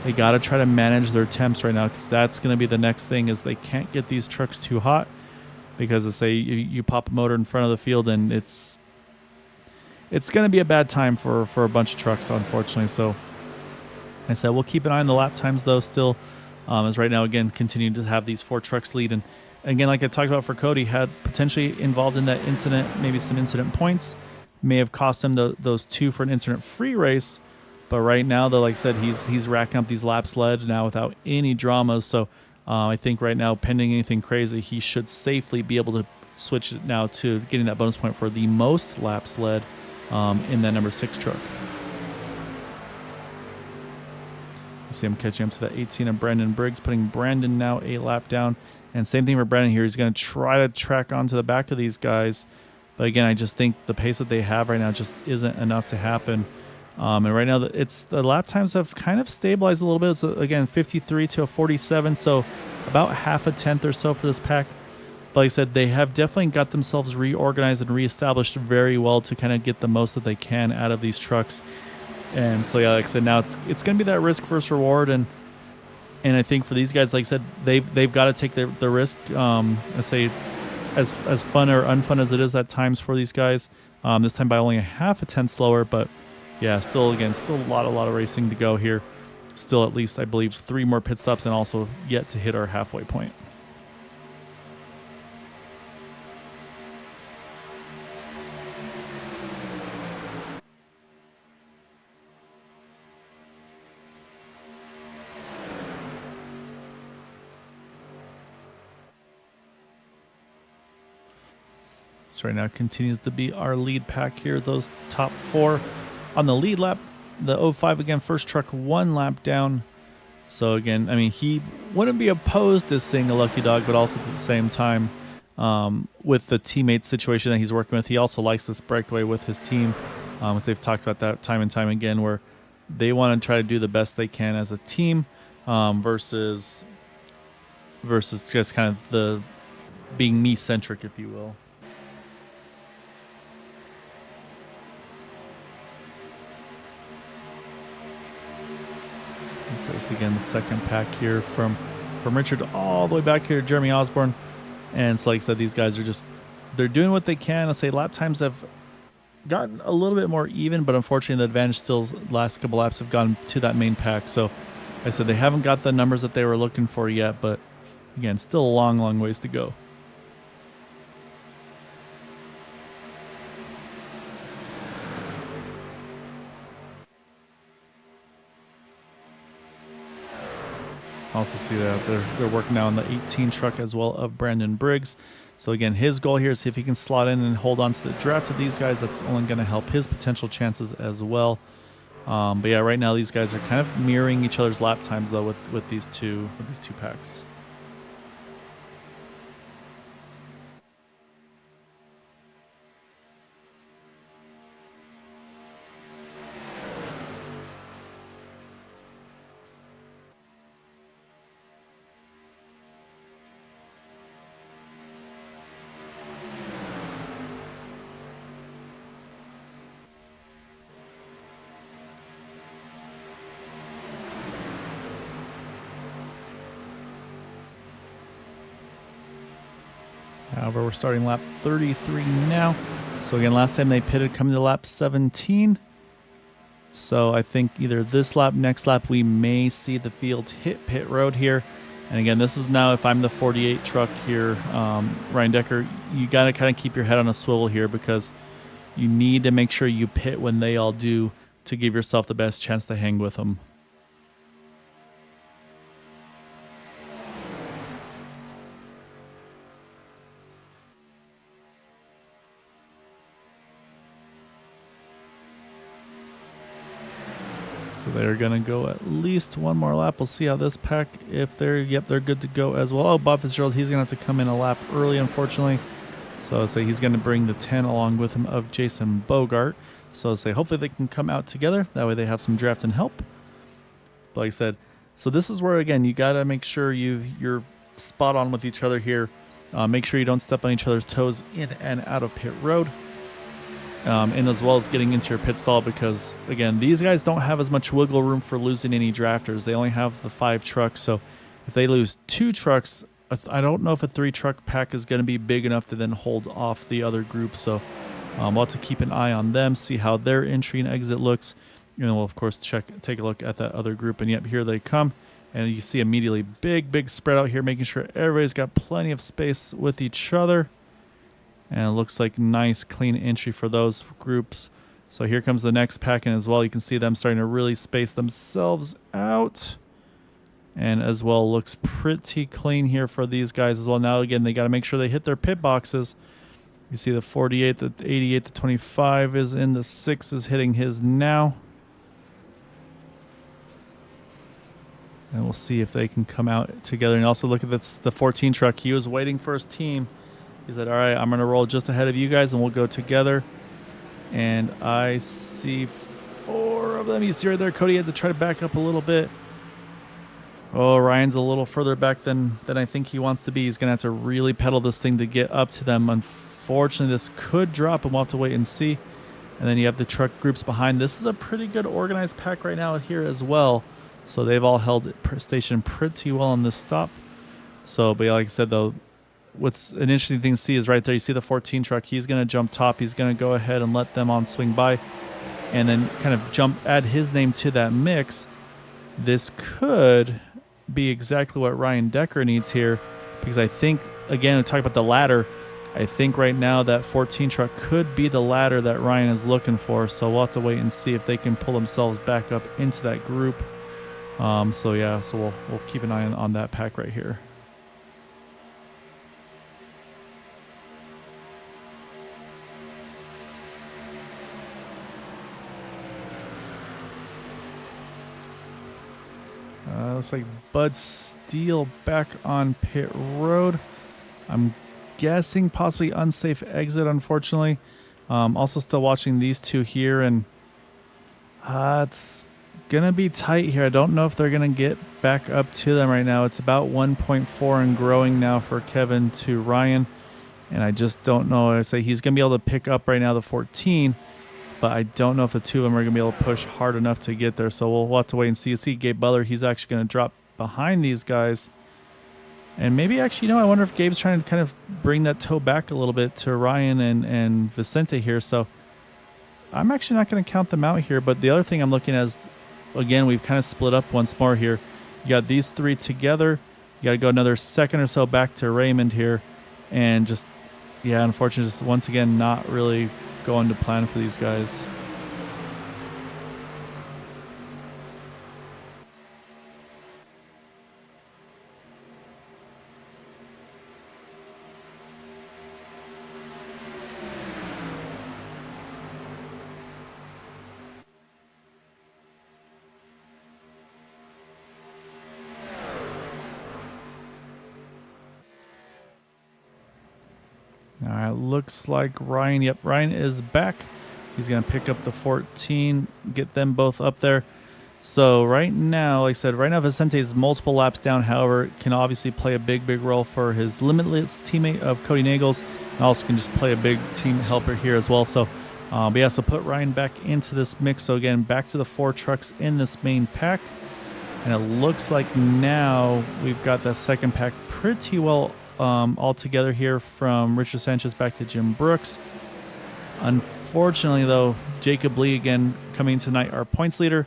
They got to try to manage their temps right now, because that's going to be the next thing, is they can't get these trucks too hot, because let's say you pop a motor in front of the field and it's going to be a bad time for a bunch of trucks, unfortunately. So like I said, we'll keep an eye on the lap times, though, still, as right now, again, continue to have these 4 trucks lead. And again, like I talked about for Cody, had potentially involved in that incident, maybe some incident points, may have cost him those 2 for an incident-free race. But right now, though, like I said, he's racking up these laps led now without any dramas. So I think right now, pending anything crazy, he should safely be able to switch it now to getting that bonus point for the most laps led in that number 6 truck. You see him catching up to the 18 of Brandon Briggs, putting Brandon now a lap down. And same thing for Brandon here. He's going to try to track onto the back of these guys. But again, I just think the pace that they have right now just isn't enough to happen. And right now, the lap times have kind of stabilized a little bit. So again, 53 to a 47, so about half a tenth or so for this pack. But like I said, they have definitely got themselves reorganized and reestablished very well to kind of get the most that they can out of these trucks. And so, yeah, like I said, now it's going to be that risk versus reward. And I think for these guys, like I said, they've got to take the risk. I say as fun or unfun as it is at times for these guys. This time by only a half a tenth slower, but yeah, still a lot of racing to go here. Still at least, I believe, 3 more pit stops and also yet to hit our halfway point. So right now continues to be our lead pack here. Those top 4 on the lead lap. The 05 again, first truck 1 lap down. So again, I mean, he wouldn't be opposed to seeing a lucky dog, but also at the same time, with the teammate situation that he's working with, he also likes this breakaway with his team. As they've talked about that time and time again, where they want to try to do the best they can as a team, versus just kind of the being me-centric, if you will. So this again, the second pack here from Richard all the way back here to Jeremy Osborne. And so like I said, these guys are they're doing what they can. I'll say lap times have gotten a little bit more even, but unfortunately the advantage still last couple laps have gone to that main pack. So like I said, they haven't got the numbers that they were looking for yet, but again, still a long, long ways to go. Also see that they're working now on the 18 truck as well of Brandon Briggs. So again, his goal here is if he can slot in and hold on to the draft of these guys, that's only going to help his potential chances as well. But yeah, right now these guys are kind of mirroring each other's lap times though with these two packs. However, we're starting lap 33 now. So again, last time they pitted coming to lap 17. So I think either this lap, next lap, we may see the field hit pit road here. And again, this is now if I'm the 48 truck here, Ryan Decker, you got to kind of keep your head on a swivel here because you need to make sure you pit when they all do to give yourself the best chance to hang with them. So they're going to go at least one more lap. We'll see how this pack, if they're good to go as well. Oh, Bob Fitzgerald, he's going to have to come in a lap early, unfortunately. So I'll say he's going to bring the 10 along with him of Jason Bogart. So I'll say hopefully they can come out together. That way they have some draft and help. But like I said, so this is where, again, you got to make sure you're spot on with each other here. Make sure you don't step on each other's toes in and out of pit road. And as well as getting into your pit stall because, again, these guys don't have as much wiggle room for losing any drafters. They only have the 5 trucks, so if they lose 2 trucks, I don't know if a 3-truck pack is going to be big enough to then hold off the other group. So we'll have to keep an eye on them, see how their entry and exit looks. And we'll, of course, take a look at that other group. And yep, here they come. And you see immediately big spread out here, making sure everybody's got plenty of space with each other. And it looks like nice, clean entry for those groups. So here comes the next pack in as well. You can see them starting to really space themselves out. And as well, looks pretty clean here for these guys as well. Now, again, they got to make sure they hit their pit boxes. You see the 48, the 88, the 25 is in. The 6 is hitting his now. And we'll see if they can come out together. And also look at this, the 14 truck. He was waiting for his team. He said, all right, I'm going to roll just ahead of you guys, and we'll go together. And I see 4 of them. You see right there, Cody had to try to back up a little bit. Oh, Ryan's a little further back than I think he wants to be. He's going to have to really pedal this thing to get up to them. Unfortunately, this could drop, and we'll have to wait and see. And then you have the truck groups behind. This is a pretty good organized pack right now here as well. So they've all held station pretty well on this stop. So, but yeah, like I said, though, what's an interesting thing to see is right there, you see the 14 truck. He's going to jump top. He's going to go ahead and let them on swing by and then kind of add his name to that mix. This could be exactly what Ryan Decker needs here because I think, again, we talk about the ladder. I think right now that 14 truck could be the ladder that Ryan is looking for. So we'll have to wait and see if they can pull themselves back up into that group. So yeah, so we'll keep an eye on that pack right here. Looks like Bud Steele back on pit road. I'm guessing possibly unsafe exit, unfortunately. Also still watching these two here, and it's going to be tight here. I don't know if they're going to get back up to them right now. It's about 1.4 and growing now for Kevin to Ryan, and I just don't know. I say he's going to be able to pick up right now the 14, but I don't know if the two of them are going to be able to push hard enough to get there, so we'll have to wait and see. You see Gabe Butler, he's actually going to drop behind these guys. And maybe actually, I wonder if Gabe's trying to kind of bring that toe back a little bit to Ryan and Vicente here. So I'm actually not going to count them out here. But the other thing I'm looking at is, again, we've kind of split up once more here. You got these three together. You got to go another second or so back to Raymond here. And just, yeah, unfortunately, just once again, not really going to plan for these guys. All right, looks like Ryan. Yep, Ryan is back. He's going to pick up the 14, get them both up there. So right now, like I said, right now Vicente is multiple laps down. However, can obviously play a big role for his limitless teammate of Cody Nagels, and also can just play a big team helper here as well. So, but yeah, so put Ryan back into this mix. So again, back to the 4 trucks in this main pack. And it looks like now we've got that second pack pretty well all together here, from Richard Sanchez back to Jim Brooks. Unfortunately, though, Jacob Lee again coming tonight, our points leader.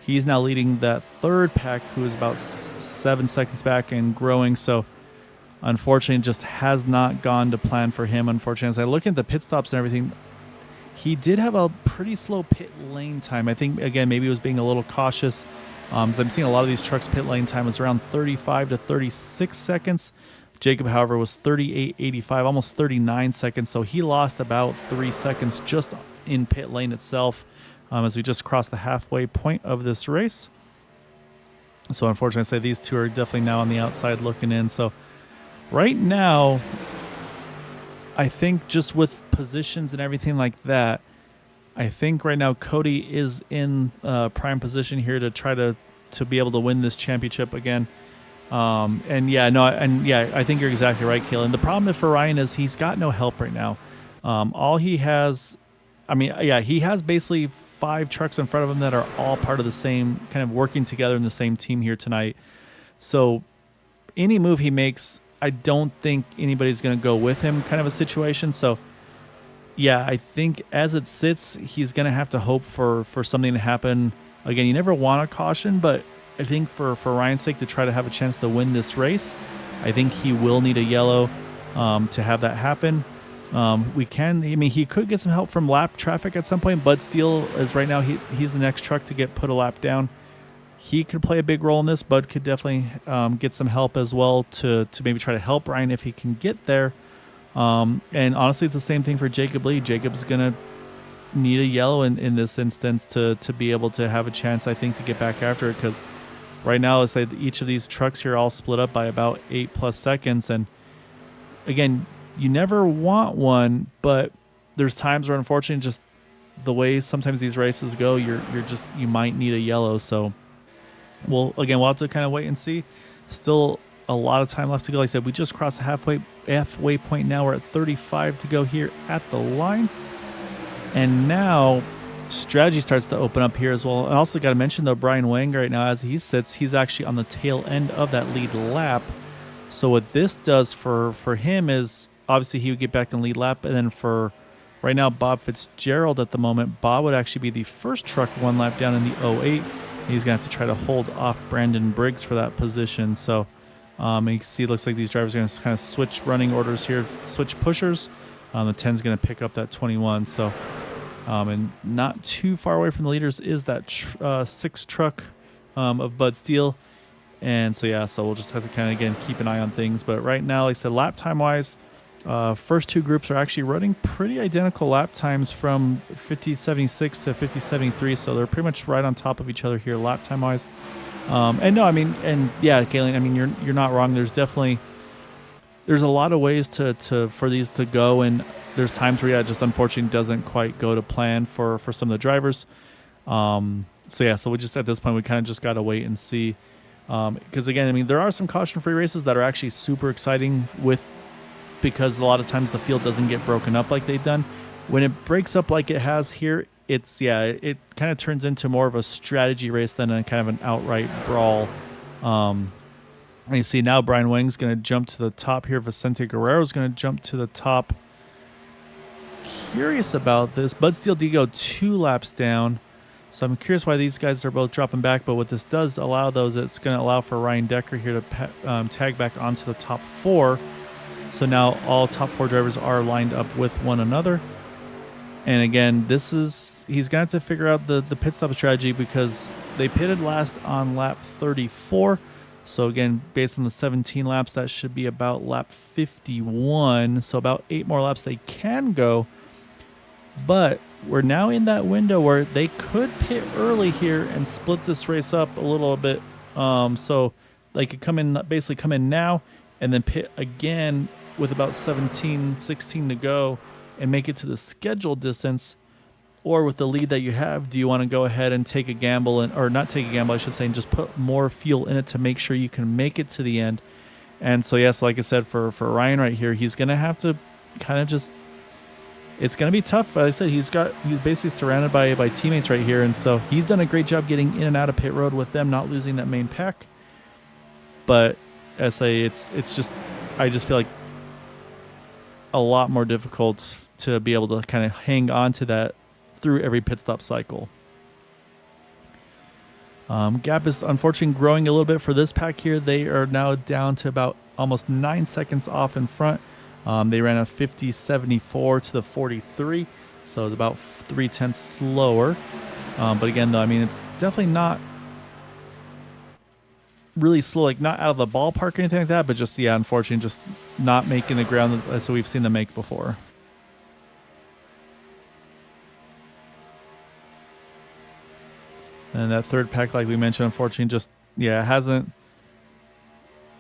He's now leading that third pack, who is about 7 seconds back and growing. So unfortunately, it just has not gone to plan for him. Unfortunately, as I look at the pit stops and everything, he did have a pretty slow pit lane time. I think, again, maybe he was being a little cautious. As I'm seeing a lot of these trucks, pit lane time was around 35 to 36 seconds. Jacob, however, was 38.85, almost 39 seconds. So he lost about 3 seconds just in pit lane itself as we just crossed the halfway point of this race. So unfortunately, I say these two are definitely now on the outside looking in. So right now, I think just with positions and everything like that, I think right now Cody is in prime position here to try to be able to win this championship again. I think you're exactly right, Kayla. And the problem for Ryan is he's got no help right now. All he has, he has basically 5 trucks in front of him that are all part of the same, kind of working together in the same team here tonight. So any move he makes, I don't think anybody's going to go with him, kind of a situation. So yeah, I think as it sits, he's going to have to hope for something to happen. Again, you never want a caution, but I think for Ryan's sake, to try to have a chance to win this race, I think he will need a yellow to have that happen. He could get some help from lap traffic at some point. Bud Steele is right now, he's the next truck to get put a lap down. He could play a big role in this. Bud could definitely get some help as well to maybe try to help Ryan if he can get there. And honestly, it's the same thing for Jacob Lee. Jacob's going to need a yellow in this instance to be able to have a chance, I think, to get back after it, because right now, let's say each of these trucks here all split up by about 8+ seconds. And again, you never want one, but there's times where, unfortunately, just the way sometimes these races go, you might need a yellow. So we'll have to kind of wait and see. Still a lot of time left to go. Like I said, we just crossed the halfway point now. We're at 35 to go here at the line. And now strategy starts to open up here as well. I also got to mention, though, Brian Wang right now, as he sits, he's actually on the tail end of that lead lap. So what this does for him is, obviously, he would get back in lead lap. And then for right now, Bob Fitzgerald at the moment, Bob would actually be the first truck 1 lap down in the 08. He's going to have to try to hold off Brandon Briggs for that position. So you can see it looks like these drivers are going to kind of switch running orders here, switch pushers. The 10 is going to pick up that 21. So, and not too far away from the leaders is that 6 truck of Bud Steele. And so, yeah, so we'll just have to kind of, again, keep an eye on things. But right now, like I said, lap time-wise, First two groups are actually running pretty identical lap times from 50.76 to 50.73, so they're pretty much right on top of each other here lap time wise. And no, I mean, and yeah, Kayleen, I mean, you're not wrong. There's a lot of ways for these to go, and there's times where it just unfortunately doesn't quite go to plan for some of the drivers. So yeah, so we just at this point we kind of just got to wait and see, because again, I mean, there are some caution-free races that are actually super exciting because a lot of times the field doesn't get broken up like they've done. When it breaks up like it has here, it kind of turns into more of a strategy race than a kind of an outright brawl. And you see now Brian Wang's going to jump to the top here. Vicente Guerrero's going to jump to the top. Curious about this. Bud Steele did go 2 laps down. So I'm curious why these guys are both dropping back. But what this does allow those, it's going to allow for Ryan Decker here to tag back onto the top 4. So now all top 4 drivers are lined up with one another. And again, he's going to have to figure out the pit stop strategy because they pitted last on lap 34. So again, based on the 17 laps, that should be about lap 51. So about 8 more laps they can go. But we're now in that window where they could pit early here and split this race up a little bit. So they could basically come in now and then pit again with about 16 to go and make it to the scheduled distance. Or with the lead that you have, do you want to go ahead and take a gamble, or not take a gamble, I should say, and just put more fuel in it to make sure you can make it to the end? And so, yes, like I said, for Ryan right here, he's going to have to kind of just, it's going to be tough. Like I said, he's basically surrounded by teammates right here. And so he's done a great job getting in and out of pit road with them, not losing that main pack. But as I say, it's just, I just feel like a lot more difficult to be able to kind of hang on to that through every pit stop cycle. Gap is unfortunately growing a little bit for this pack here. They are now down to about almost 9 seconds off in front. They ran a 50.74 to the 43, so it's about 0.3 slower. But again, though, I mean, it's definitely not really slow, like not out of the ballpark or anything like that, but just, yeah, unfortunately, just not making the ground so we've seen them make before. And that third pack, like we mentioned, unfortunately, just, yeah, hasn't.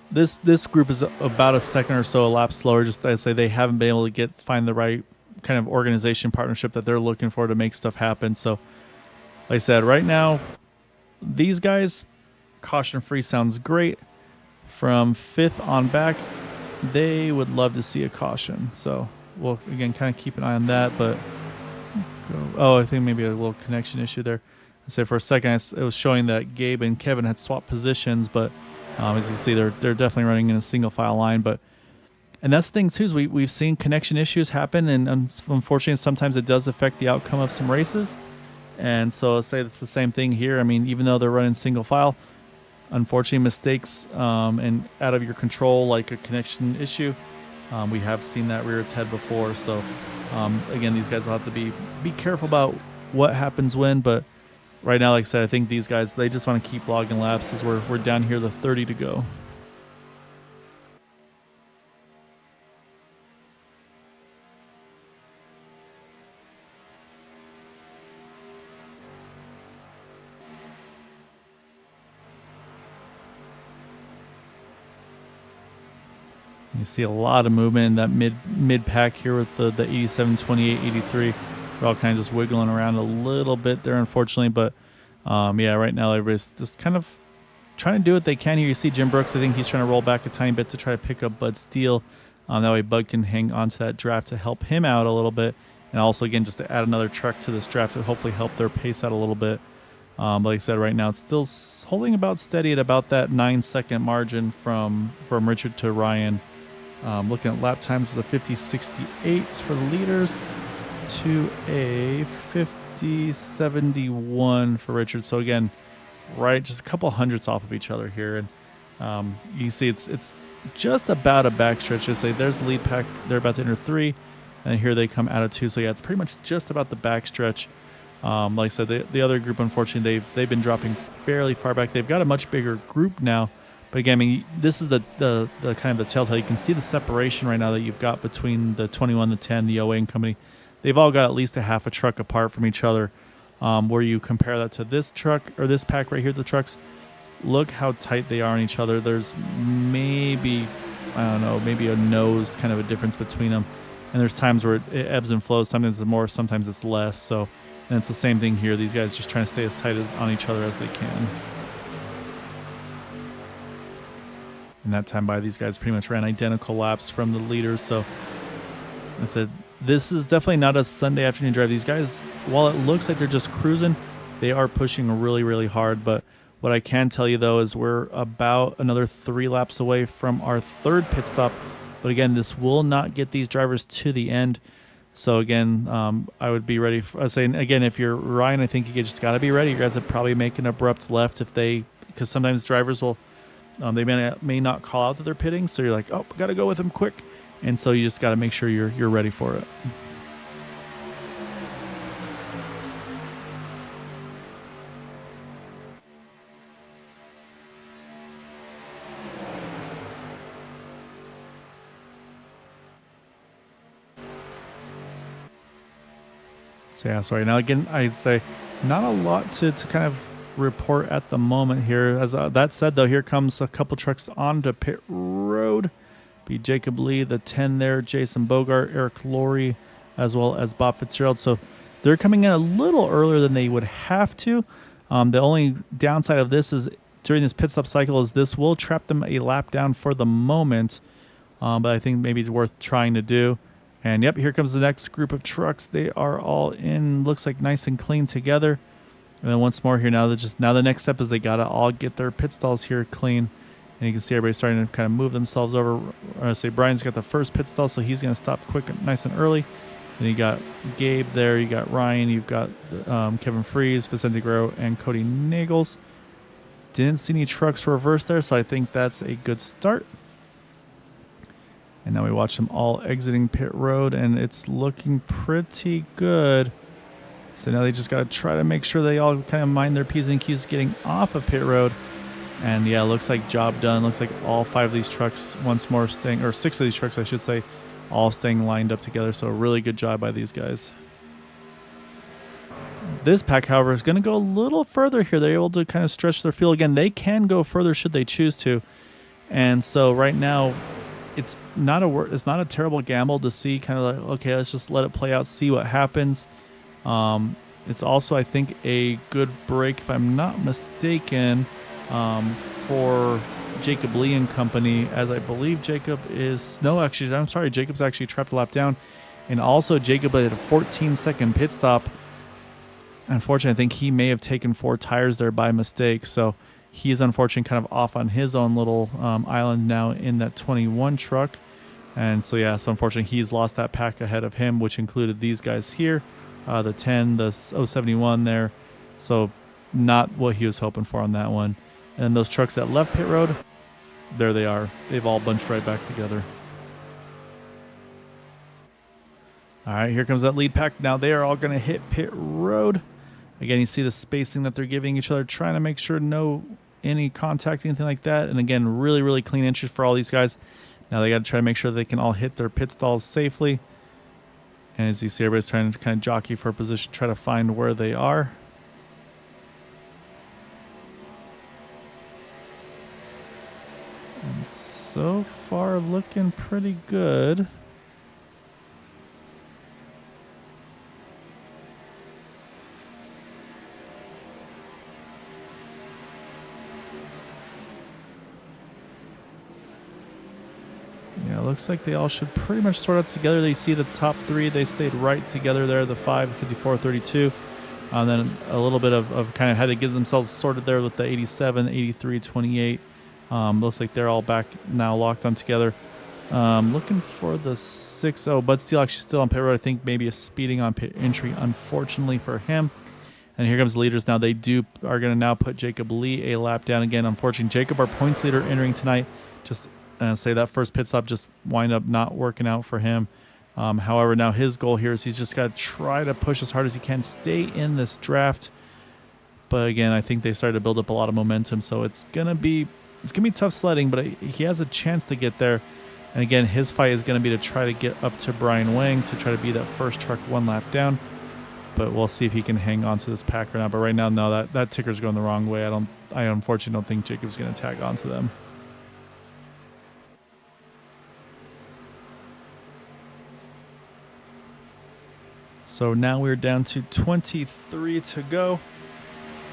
This group is about a second or so a lap slower. Just, I say, they haven't been able to find the right kind of organization partnership that they're looking for to make stuff happen. So, like I said, right now, these guys, caution-free sounds great. From 5th on back, they would love to see a caution. So, we'll, again, kind of keep an eye on that. But, I think maybe a little connection issue there. I said for a second it was showing that Gabe and Kevin had swapped positions, but as you see, they're definitely running in a single file line. And that's the thing too, is we've seen connection issues happen, and unfortunately sometimes it does affect the outcome of some races. And so I'll say it's the same thing here. I mean, even though they're running single file, unfortunately mistakes and out of your control, like a connection issue, we have seen that rear its head before. So again, these guys will have to be careful about what happens when, but right now, like I said, I think these guys, they just want to keep logging laps as we're down here the 30 to go. You see a lot of movement in that mid pack here with the 87, 28, 83. They're all kind of just wiggling around a little bit there, unfortunately. But, yeah, right now everybody's just kind of trying to do what they can here. You see Jim Brooks, I think he's trying to roll back a tiny bit to try to pick up Bud Steele. That way Bud can hang on to that draft to help him out a little bit. And also, again, just to add another truck to this draft to hopefully help their pace out a little bit. But like I said, right now it's still holding about steady at about that 9-second margin from Richard to Ryan. Looking at lap times of the 50.68 for the leaders to a 50.71 for Richard. So again, right, just a couple hundredths off of each other here. And you see it's just about a backstretch. Just say there's the lead pack. They're about to enter 3, and here they come out of 2. So yeah, it's pretty much just about the backstretch. Like I said, the other group, unfortunately, they've been dropping fairly far back. They've got a much bigger group now, But again, I mean, this is the kind of the telltale. You can see the separation right now that you've got between the 21, the 10, the 08 company. They've all got at least a half a truck apart from each other. Where you compare that to this truck or this pack right here, the trucks, look how tight they are on each other. There's maybe, I don't know, maybe a nose kind of a difference between them. And there's times where it ebbs and flows. Sometimes it's more, sometimes it's less. So, and it's the same thing here. These guys just trying to stay as tight on each other as they can. And that time by, these guys pretty much ran identical laps from the leaders. So I said, this is definitely not a Sunday afternoon drive. These guys, while it looks like they're just cruising, they are pushing really, really hard. But what I can tell you, though, is we're about another 3 laps away from our 3rd pit stop. But again, this will not get these drivers to the end. So again, I would be ready. I was saying, again, if you're Ryan, I think you just got to be ready. You guys would probably make an abrupt left because sometimes drivers will, they may not call out that they're pitting. So you're like, oh, got to go with them quick. And so you just got to make sure you're ready for it. So yeah, sorry. Now again, I'd say not a lot to kind of report at the moment here. As that said, though, here comes a couple trucks onto pit road. Be Jacob Lee, the 10 there, Jason Bogart, Eric Laurie, as well as Bob Fitzgerald. So they're coming in a little earlier than they would have to. The only downside of this is during this pit stop cycle is this will trap them a lap down for the moment. But I think maybe it's worth trying to do. And yep, here comes the next group of trucks. They are all in, looks like nice and clean together. And then once more here, now the next step is they gotta all get their pit stalls here clean. And you can see everybody starting to kind of move themselves over. I say Brian's got the first pit stall, so he's gonna stop quick, nice and early. Then you got Gabe there, you got Ryan, you've got Kevin Freeze, Vicente Guerrero, and Cody Nagels. Didn't see any trucks reverse there, so I think that's a good start. And now we watch them all exiting pit road, and it's looking pretty good. So now they just got to try to make sure they all kind of mind their P's and Q's getting off of pit road. And yeah, looks like job done. Looks like all 5 of these trucks once more staying, or 6 of these trucks, I should say, all staying lined up together. So a really good job by these guys. This pack, however, is going to go a little further here. They're able to kind of stretch their field. Again, they can go further should they choose to. And so right now, it's not a terrible gamble to see kind of like, okay, let's just let it play out, see what happens. It's also, I think, a good break, if I'm not mistaken, for Jacob Lee and company, as I believe Jacob is, no, actually, I'm sorry, Jacob's actually trapped a lap down. And also Jacob had a 14-second pit stop. Unfortunately, I think he may have taken 4 tires there by mistake. So he is unfortunately kind of off on his own little island now in that 21 truck. And so, yeah, so unfortunately he's lost that pack ahead of him, which included these guys here, the 10, the 071 there. So not what he was hoping for on that one. And those trucks that left pit road, there they are. They've all bunched right back together. All right, here comes that lead pack. Now they are all going to hit pit road. Again, you see the spacing that they're giving each other, trying to make sure no any contact, anything like that. And again, really, really clean entries for all these guys. Now they got to try to make sure they can all hit their pit stalls safely. And as you see, everybody's trying to kind of jockey for a position, try to find where they are. And so far, looking pretty good. Yeah, it looks like they all should pretty much sort out together. They see the top 3. They stayed right together there, the 5, 54, 32. And then a little bit of kind of had to get themselves sorted there with the 87, 83, 28. Looks like they're all back now locked on together. Looking for the 6. Oh, Bud Steele actually still on pit road. I think maybe a speeding on pit entry, unfortunately for him. And here comes the leaders now. They are going to now put Jacob Lee a lap down again. Unfortunately, Jacob, our points leader entering tonight, just say that first pit stop just wind up not working out for him. However, now his goal here is he's just got to try to push as hard as he can, stay in this draft. But again, I think they started to build up a lot of momentum, so it's going to be it's going to be tough sledding, but he has a chance to get there. And again, his fight is going to be to try to get up to Brian Wang to try to be that first truck one lap down. But we'll see if he can hang on to this pack or not. But right now, no, that ticker's going the wrong way. I unfortunately don't think Jacob's going to tag onto them. So now we're down to 23 to go.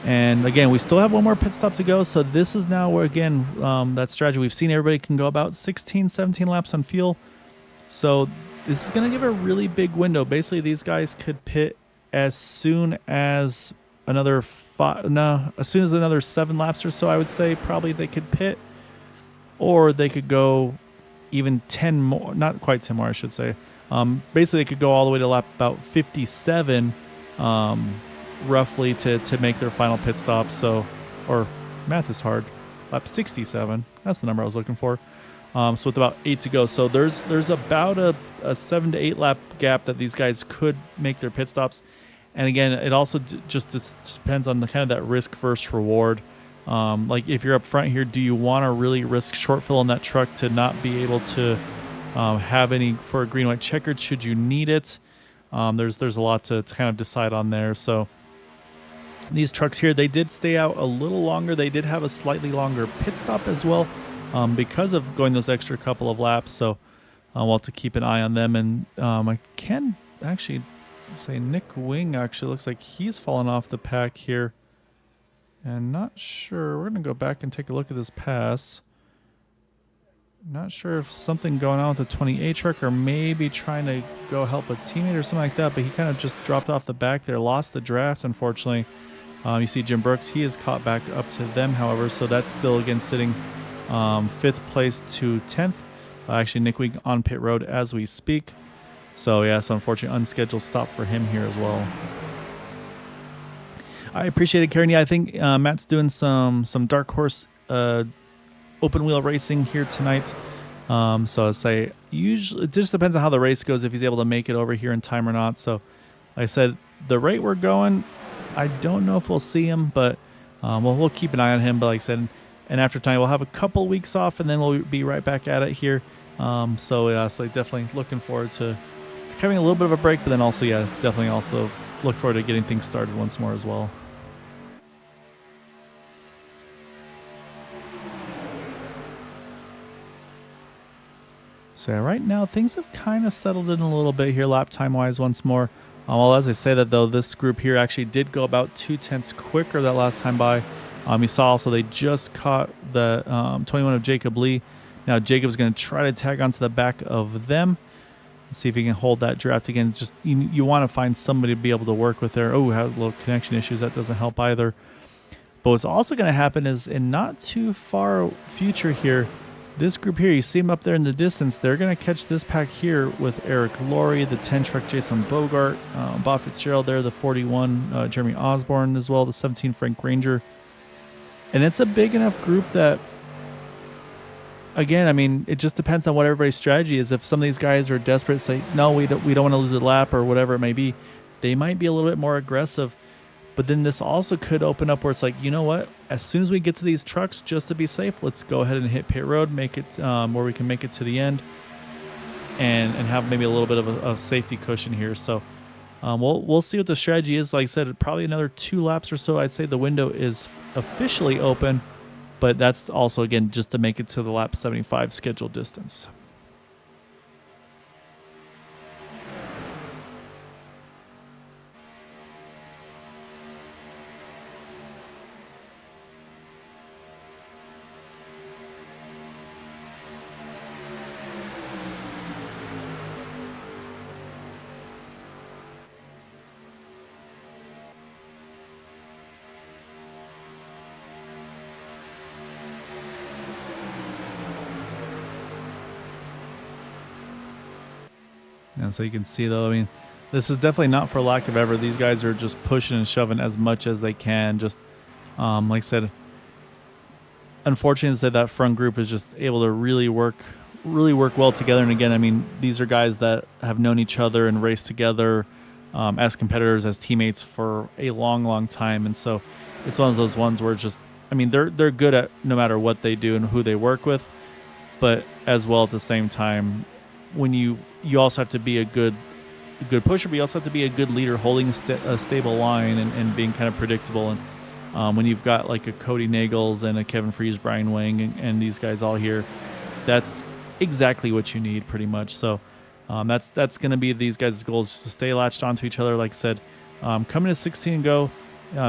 And again, we still have one more pit stop to go. So this is now where, again, that strategy. We've seen everybody can go about 16, 17 laps on fuel. So this is going to give a really big window. Basically, these guys could pit as soon as another as soon as another 7 laps or so, I would say probably they could pit. Or they could go even 10 more, not quite 10 more, I should say. Basically, they could go all the way to lap about 57, roughly, to make their final pit stop. So, or math is hard. Lap 67. That's the number I was looking for. So with about 8 to go. So there's about a 7 to 8 lap gap that these guys could make their pit stops. And again, it also just depends on the kind of that risk versus reward. Like if you're up front here, do you want to really risk short fill on that truck to not be able to have any for a green white checkered? Should you need it? There's a lot to kind of decide on there. So these trucks here, they did stay out a little longer. They did have a slightly longer pit stop as well, because of going those extra couple of laps. So we'll have to keep an eye on them. And I can actually say Nick Wing actually looks like he's fallen off the pack here. And not sure. We're going to go back and take a look at this pass. Not sure if something going on with the 28 truck or maybe trying to go help a teammate or something like that. But he kind of just dropped off the back there. Lost the draft, unfortunately. You see Jim Brooks. He is caught back up to them, however. So that's still, again, sitting 5th place to 10th. Actually, Nick Wing on pit road as we speak. So, yeah, so unfortunately, unscheduled stop for him here as well. I appreciate it, Karen. Yeah, I think Matt's doing some dark horse open wheel racing here tonight. So I say usually it just depends on how the race goes, if he's able to make it over here in time or not. So like I said, the rate we're going, I don't know if we'll see him, but we'll keep an eye on him. But like I said, and after tonight, we'll have a couple weeks off, and then we'll be right back at it here. So yeah, so definitely looking forward to having a little bit of a break, but then also, yeah, definitely also look forward to getting things started once more as well. So yeah, right now things have kind of settled in a little bit here lap time wise once more. Well, as I say that though, this group here actually did go about 2/10 quicker that last time by. You saw also they just caught the 21 of Jacob Lee. Now Jacob's going to try to tag onto the back of them. Let's see if he can hold that draft again. It's just you want to find somebody to be able to work with there. Oh, have little connection issues. That doesn't help either. But what's also going to happen is in not too far future here, this group here, you see them up there in the distance, they're going to catch this pack here with Eric Laurie, the 10 truck Jason Bogart, Bob Fitzgerald there, the 41 Jeremy Osborne as well, the 17 Frank Ranger. And it's a big enough group that, again, I mean, it just depends on what everybody's strategy is. If some of these guys are desperate, say, no, we don't want to lose a lap or whatever it may be, they might be a little bit more aggressive. But then this also could open up where it's like, you know what? As soon as we get to these trucks, just to be safe, let's go ahead and hit pit road, make it where we can make it to the end, and have maybe a little bit of a safety cushion here. So we'll see what the strategy is. Like I said, probably another 2 laps or so. I'd say the window is officially open, but that's also, again, just to make it to the lap 75 scheduled distance. And so you can see, though, I mean, this is definitely not for lack of effort. These guys are just pushing and shoving as much as they can. Just like I said, unfortunately, that front group is just able to really work well together. And again, I mean, these are guys that have known each other and raced together as competitors, as teammates for a long, long time. And so it's one of those ones where it's just I mean, they're good at no matter what they do and who they work with, but as well at the same time, when you also have to be a good pusher, but you also have to be a good leader, holding a stable line and being kind of predictable. And when you've got like a Cody Nagels and a Kevin Freese, Brian Wang, and these guys all here, that's exactly what you need pretty much. So that's going to be these guys' goals, just to stay latched onto each other. Like I said, coming to 16 and go.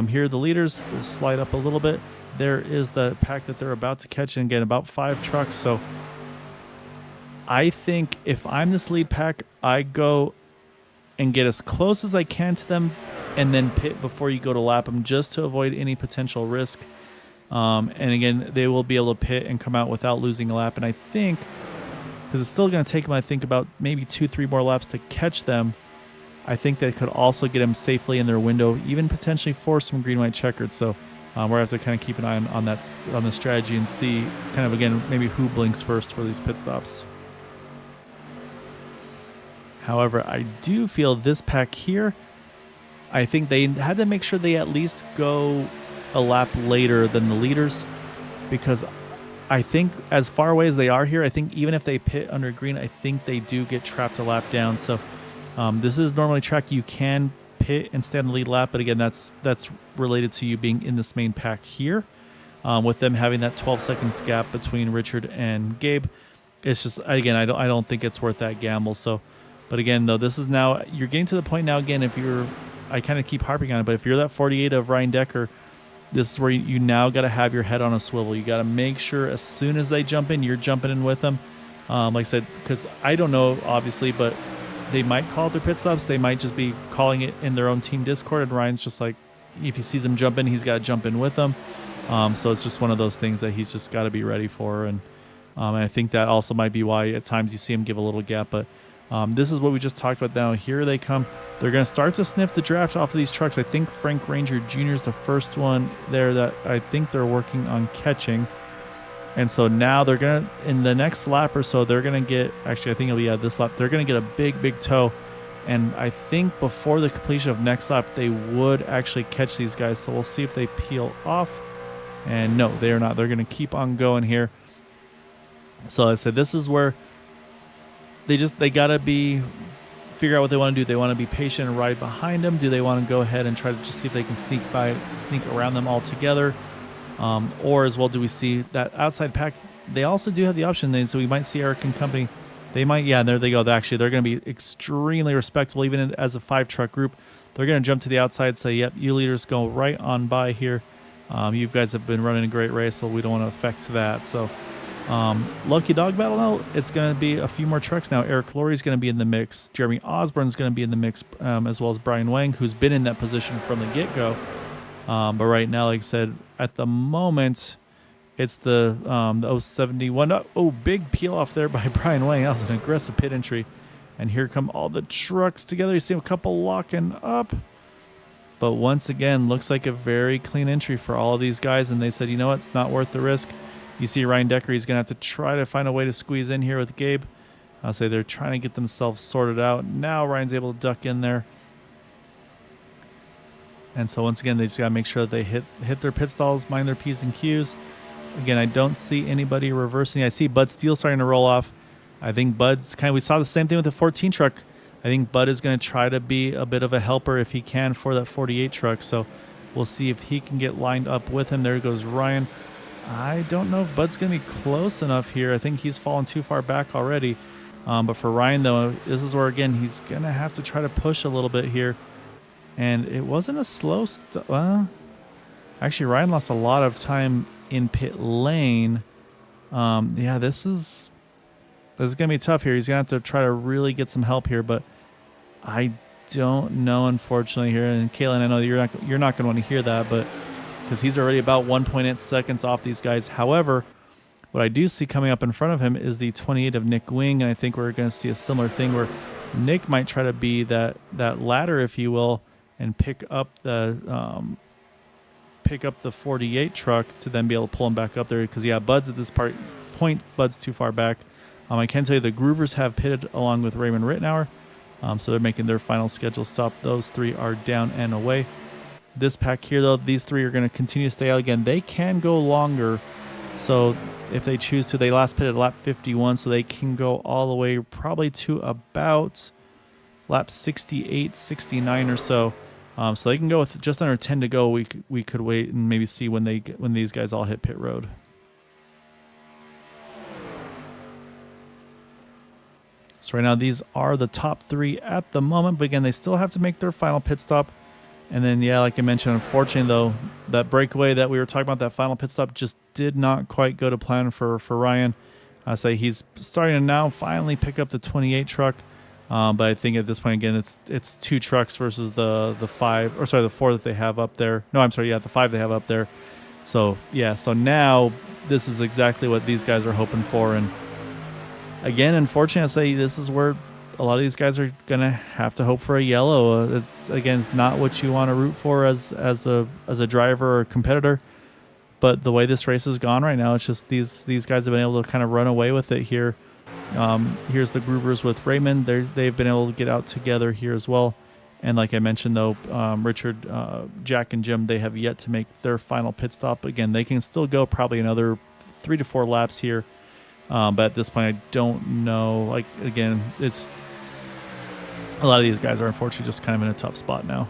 Here are the leaders. We'll slide up a little bit. There is the pack that they're about to catch, and again, about 5 trucks. So I think if I'm this lead pack, I go and get as close as I can to them and then pit before you go to lap them, just to avoid any potential risk. And again, they will be able to pit and come out without losing a lap. And I think, because it's still going to take them, I think, about maybe 2-3 more laps to catch them, I think they could also get them safely in their window, even potentially force some green-white checkered. So we're going to have to kind of keep an eye on the strategy and see kind of, again, maybe who blinks first for these pit stops. However, I do feel this pack here, I think they had to make sure they at least go a lap later than the leaders, because I think as far away as they are here, I think even if they pit under green, I think they do get trapped a lap down. So this is normally a track you can pit and stay on the lead lap, but again, that's related to you being in this main pack here. With them having that 12 seconds gap between Richard and Gabe, it's just, again, I don't think it's worth that gamble. So, but again, though, this is now, you're getting to the point now, again, if you're, I kind of keep harping on it, but if you're that 48 of Ryan Decker, this is where you now got to have your head on a swivel. You got to make sure as soon as they jump in, you're jumping in with them. Like I said, because I don't know, obviously, but they might call it their pit stops. They might just be calling it in their own team Discord, and Ryan's just like, if he sees them jump in, he's got to jump in with them. So it's just one of those things that he's just got to be ready for. And I think that also might be why at times you see him give a little gap. But this is what we just talked about now. Here they come. They're going to start to sniff the draft off of these trucks. I think Frank Ranger Jr. is the first one there that I think they're working on catching. And so now they're going to, in the next lap or so, they're going to get, actually I think it'll be this lap, they're going to get a big tow. And I think before the completion of next lap, they would actually catch these guys. So we'll see if they peel off. And no, they are not. They're going to keep on going here. So I said, this is where they got to figure out what they want to do. They want to be patient and ride behind them. Do they want to go ahead and try to just see if they can sneak around them all together? Or as well, do we see that outside pack? They also do have the option. So we might see Eric and company. They might, yeah, there they go. Actually, they're going to be extremely respectable, even as a 5-truck group. They're going to jump to the outside, say, yep, you leaders go right on by here. You guys have been running a great race, so we don't want to affect that. So Lucky Dog Battle now, it's going to be a few more trucks now. Eric Laurie going to be in the mix. Jeremy Osborne's going to be in the mix, as well as Brian Wang, who's been in that position from the get-go. But right now, like I said, at the moment, it's the 071. Oh, big peel off there by Brian Wang. That was an aggressive pit entry. And here come all the trucks together. You see a couple locking up. But once again, looks like a very clean entry for all of these guys. And they said, you know what, it's not worth the risk. You see Ryan Decker, he's going to have to try to find a way to squeeze in here with Gabe. I'll say they're trying to get themselves sorted out. Now Ryan's able to duck in there. And so once again, they just got to make sure that they hit their pit stalls, mind their P's and Q's. Again, I don't see anybody reversing. I see Bud Steele starting to roll off. I think Bud's we saw the same thing with the 14 truck. I think Bud is going to try to be a bit of a helper if he can for that 48 truck. So we'll see if he can get lined up with him. There goes Ryan. I don't know if Bud's going to be close enough here. I think he's fallen too far back already. But for Ryan, though, this is where, again, he's going to have to try to push a little bit here. And it wasn't a slow actually, Ryan lost a lot of time in pit lane. Yeah, this is going to be tough here. He's going to have to try to really get some help here, but I don't know, unfortunately, here. And Kaylin, I know you're not going to want to hear that, but because he's already about 1.8 seconds off these guys. However, what I do see coming up in front of him is the 28 of Nick Wing, and I think we're going to see a similar thing where Nick might try to be that ladder, if you will, and pick up the 48 truck to then be able to pull him back up there. Because yeah, Bud's at this point, Bud's too far back. I can tell you the Groovers have pitted along with Raymond Rittenauer, so they're making their final schedule stop. Those three are down and away. This pack here, though, these three are going to continue to stay out. Again, they can go longer. So if they choose to, they last pitted at lap 51, so they can go all the way probably to about lap 68, 69 or so. So they can go with just under 10 to go. We could wait and maybe see when these guys all hit pit road. So right now these are the top three at the moment, but again, they still have to make their final pit stop. And then, yeah, like I mentioned, unfortunately, though, that breakaway that we were talking about, that final pit stop, just did not quite go to plan for Ryan. I say he's starting to now finally pick up the 28 truck. But I think at this point, again, it's 2 trucks versus the 5, or sorry, the 4 that they have up there. No, I'm sorry, yeah, the 5 they have up there. So, yeah, so now this is exactly what these guys are hoping for. And again, unfortunately, I say this is where a lot of these guys are gonna have to hope for a yellow. It's not what you want to root for as a driver or competitor. But the way this race has gone right now, it's just these guys have been able to kind of run away with it here. Here's the Groovers with Raymond. They've been able to get out together here as well. And like I mentioned, though, Richard, Jack, and Jim, they have yet to make their final pit stop. Again, they can still go probably another 3 to 4 laps here. But at this point, I don't know. Like, again, it's a lot of these guys are unfortunately just kind of in a tough spot now.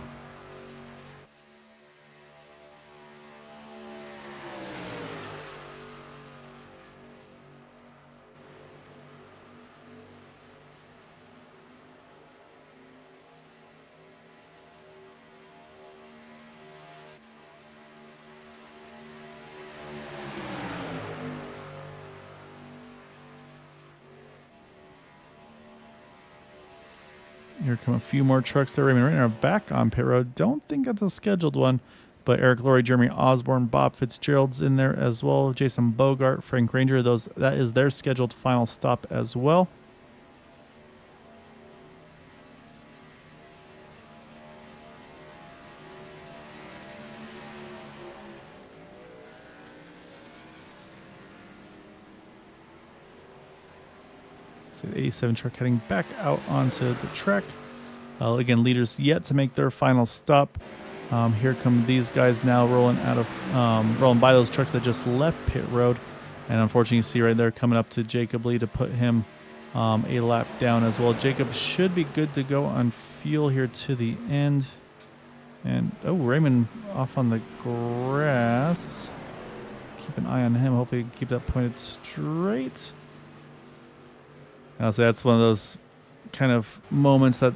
Here come a few more trucks there. Raymond right now back on pit road. Don't think that's a scheduled one, but Eric Laurie, Jeremy Osborne, Bob Fitzgerald's in there as well. Jason Bogart, Frank Ranger, that is their scheduled final stop as well. So the 87 truck heading back out onto the track. Again, leaders yet to make their final stop. Here come these guys now rolling by those trucks that just left pit road. And unfortunately, you see right there coming up to Jacob Lee to put him a lap down as well. Jacob should be good to go on fuel here to the end. And, oh, Raymond off on the grass. Keep an eye on him. Hopefully keep that pointed straight. I'll say that's one of those kind of moments that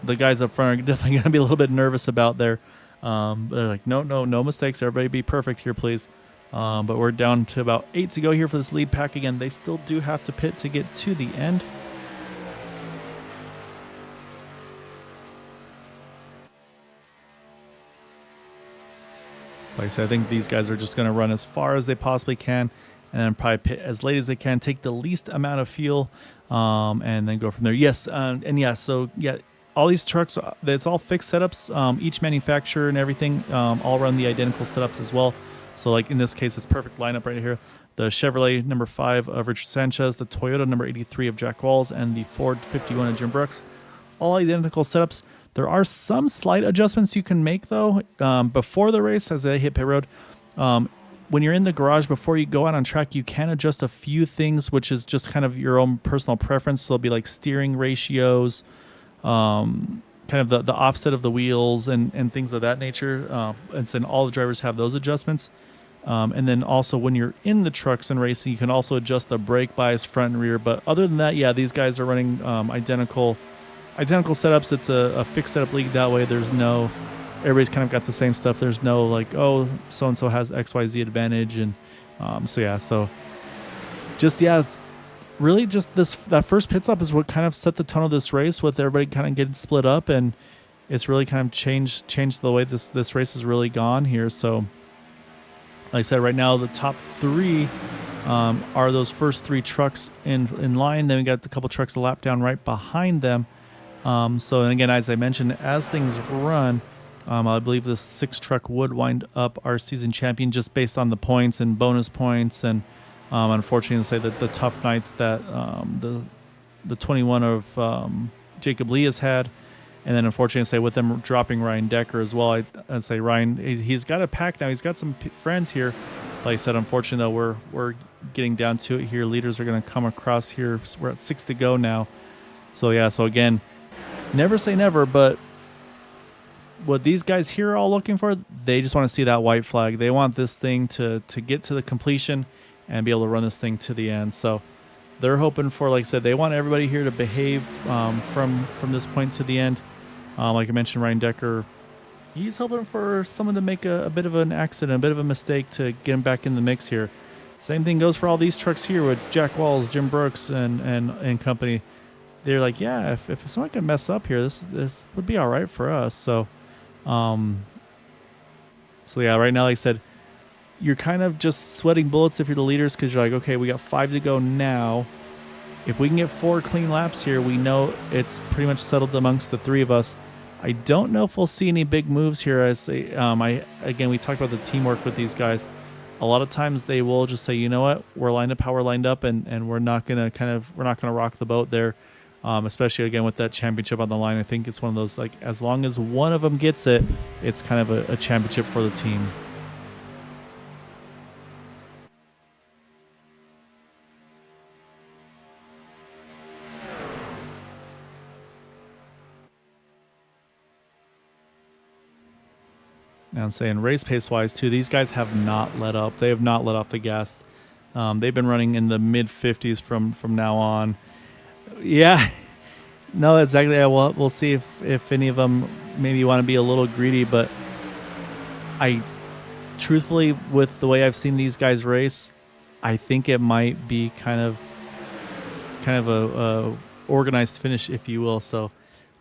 the guys up front are definitely going to be a little bit nervous about there. They're like, no mistakes. Everybody be perfect here, please. But we're down to about 8 to go here for this lead pack. Again, they still do have to pit to get to the end. Like I said, I think these guys are just going to run as far as they possibly can and then probably pit as late as they can, take the least amount of fuel, and then go from there. Yes, and yeah, so yeah, all these trucks, it's all fixed setups. Each manufacturer and everything all run the identical setups as well. So like in this case, it's perfect lineup right here. The Chevrolet number 5 of Richard Sanchez, the Toyota number 83 of Jack Walls, and the Ford 51 of Jim Brooks. All identical setups. There are some slight adjustments you can make, though, before the race as they hit pit road. When you're in the garage before you go out on track, you can adjust a few things, which is just kind of your own personal preference. So it'll be like steering ratios, kind of the offset of the wheels and things of that nature. And so all the drivers have those adjustments. And then also when you're in the trucks and racing, you can also adjust the brake bias front and rear. But other than that, yeah, these guys are running identical setups. It's a fixed setup league that way. There's no... Everybody's kind of got the same stuff. There's no like, oh, so-and-so has XYZ advantage. And so just, yeah, it's really just that first pit stop is what kind of set the tone of this race with everybody kind of getting split up. And it's really kind of changed the way this race has really gone here. So like I said, right now, the top 3 are those first 3 trucks in line. Then we got a couple trucks a lap down right behind them. So, and again, as I mentioned, as things run, I believe the 6 truck would wind up our season champion just based on the points and bonus points. And unfortunately, to say that the tough nights that the 21 of Jacob Lee has had, And then unfortunately, say with them dropping Ryan Decker as well, I'd say Ryan, he's got a pack now. He's got some friends here. Like I said, unfortunately though, we're getting down to it here. Leaders are going to come across here. We're at 6 to go now. So yeah, so again, never say never, but what these guys here are all looking for, they just want to see that white flag. They want this thing to get to the completion and be able to run this thing to the end. So they're hoping for, like I said, they want everybody here to behave from this point to the end. Like I mentioned, Ryan Decker, he's hoping for someone to make a bit of an accident, a bit of a mistake to get him back in the mix here. Same thing goes for all these trucks here with Jack Walls, Jim Brooks, and company. They're like, yeah, if someone can mess up here, this would be all right for us. So yeah, right now, like I said, you're kind of just sweating bullets if you're the leaders, because you're like, okay, we got 5 to go now. If we can get 4 clean laps here, we know it's pretty much settled amongst the 3 of us. I don't know if we'll see any big moves here. As again, we talked about the teamwork with these guys. A lot of times they will just say, you know what, we're lined up how we're lined up, and we're not gonna rock the boat there. Especially again with that championship on the line. I think it's one of those, like, as long as one of them gets it, it's kind of a championship for the team. And I'm saying race pace wise too, these guys have not let up. They have not let off the gas. They've been running in the mid 50s from now on. Yeah, no, exactly. Yeah, we'll see if any of them maybe want to be a little greedy, but I truthfully, with the way I've seen these guys race, I think it might be kind of a organized finish, if you will. So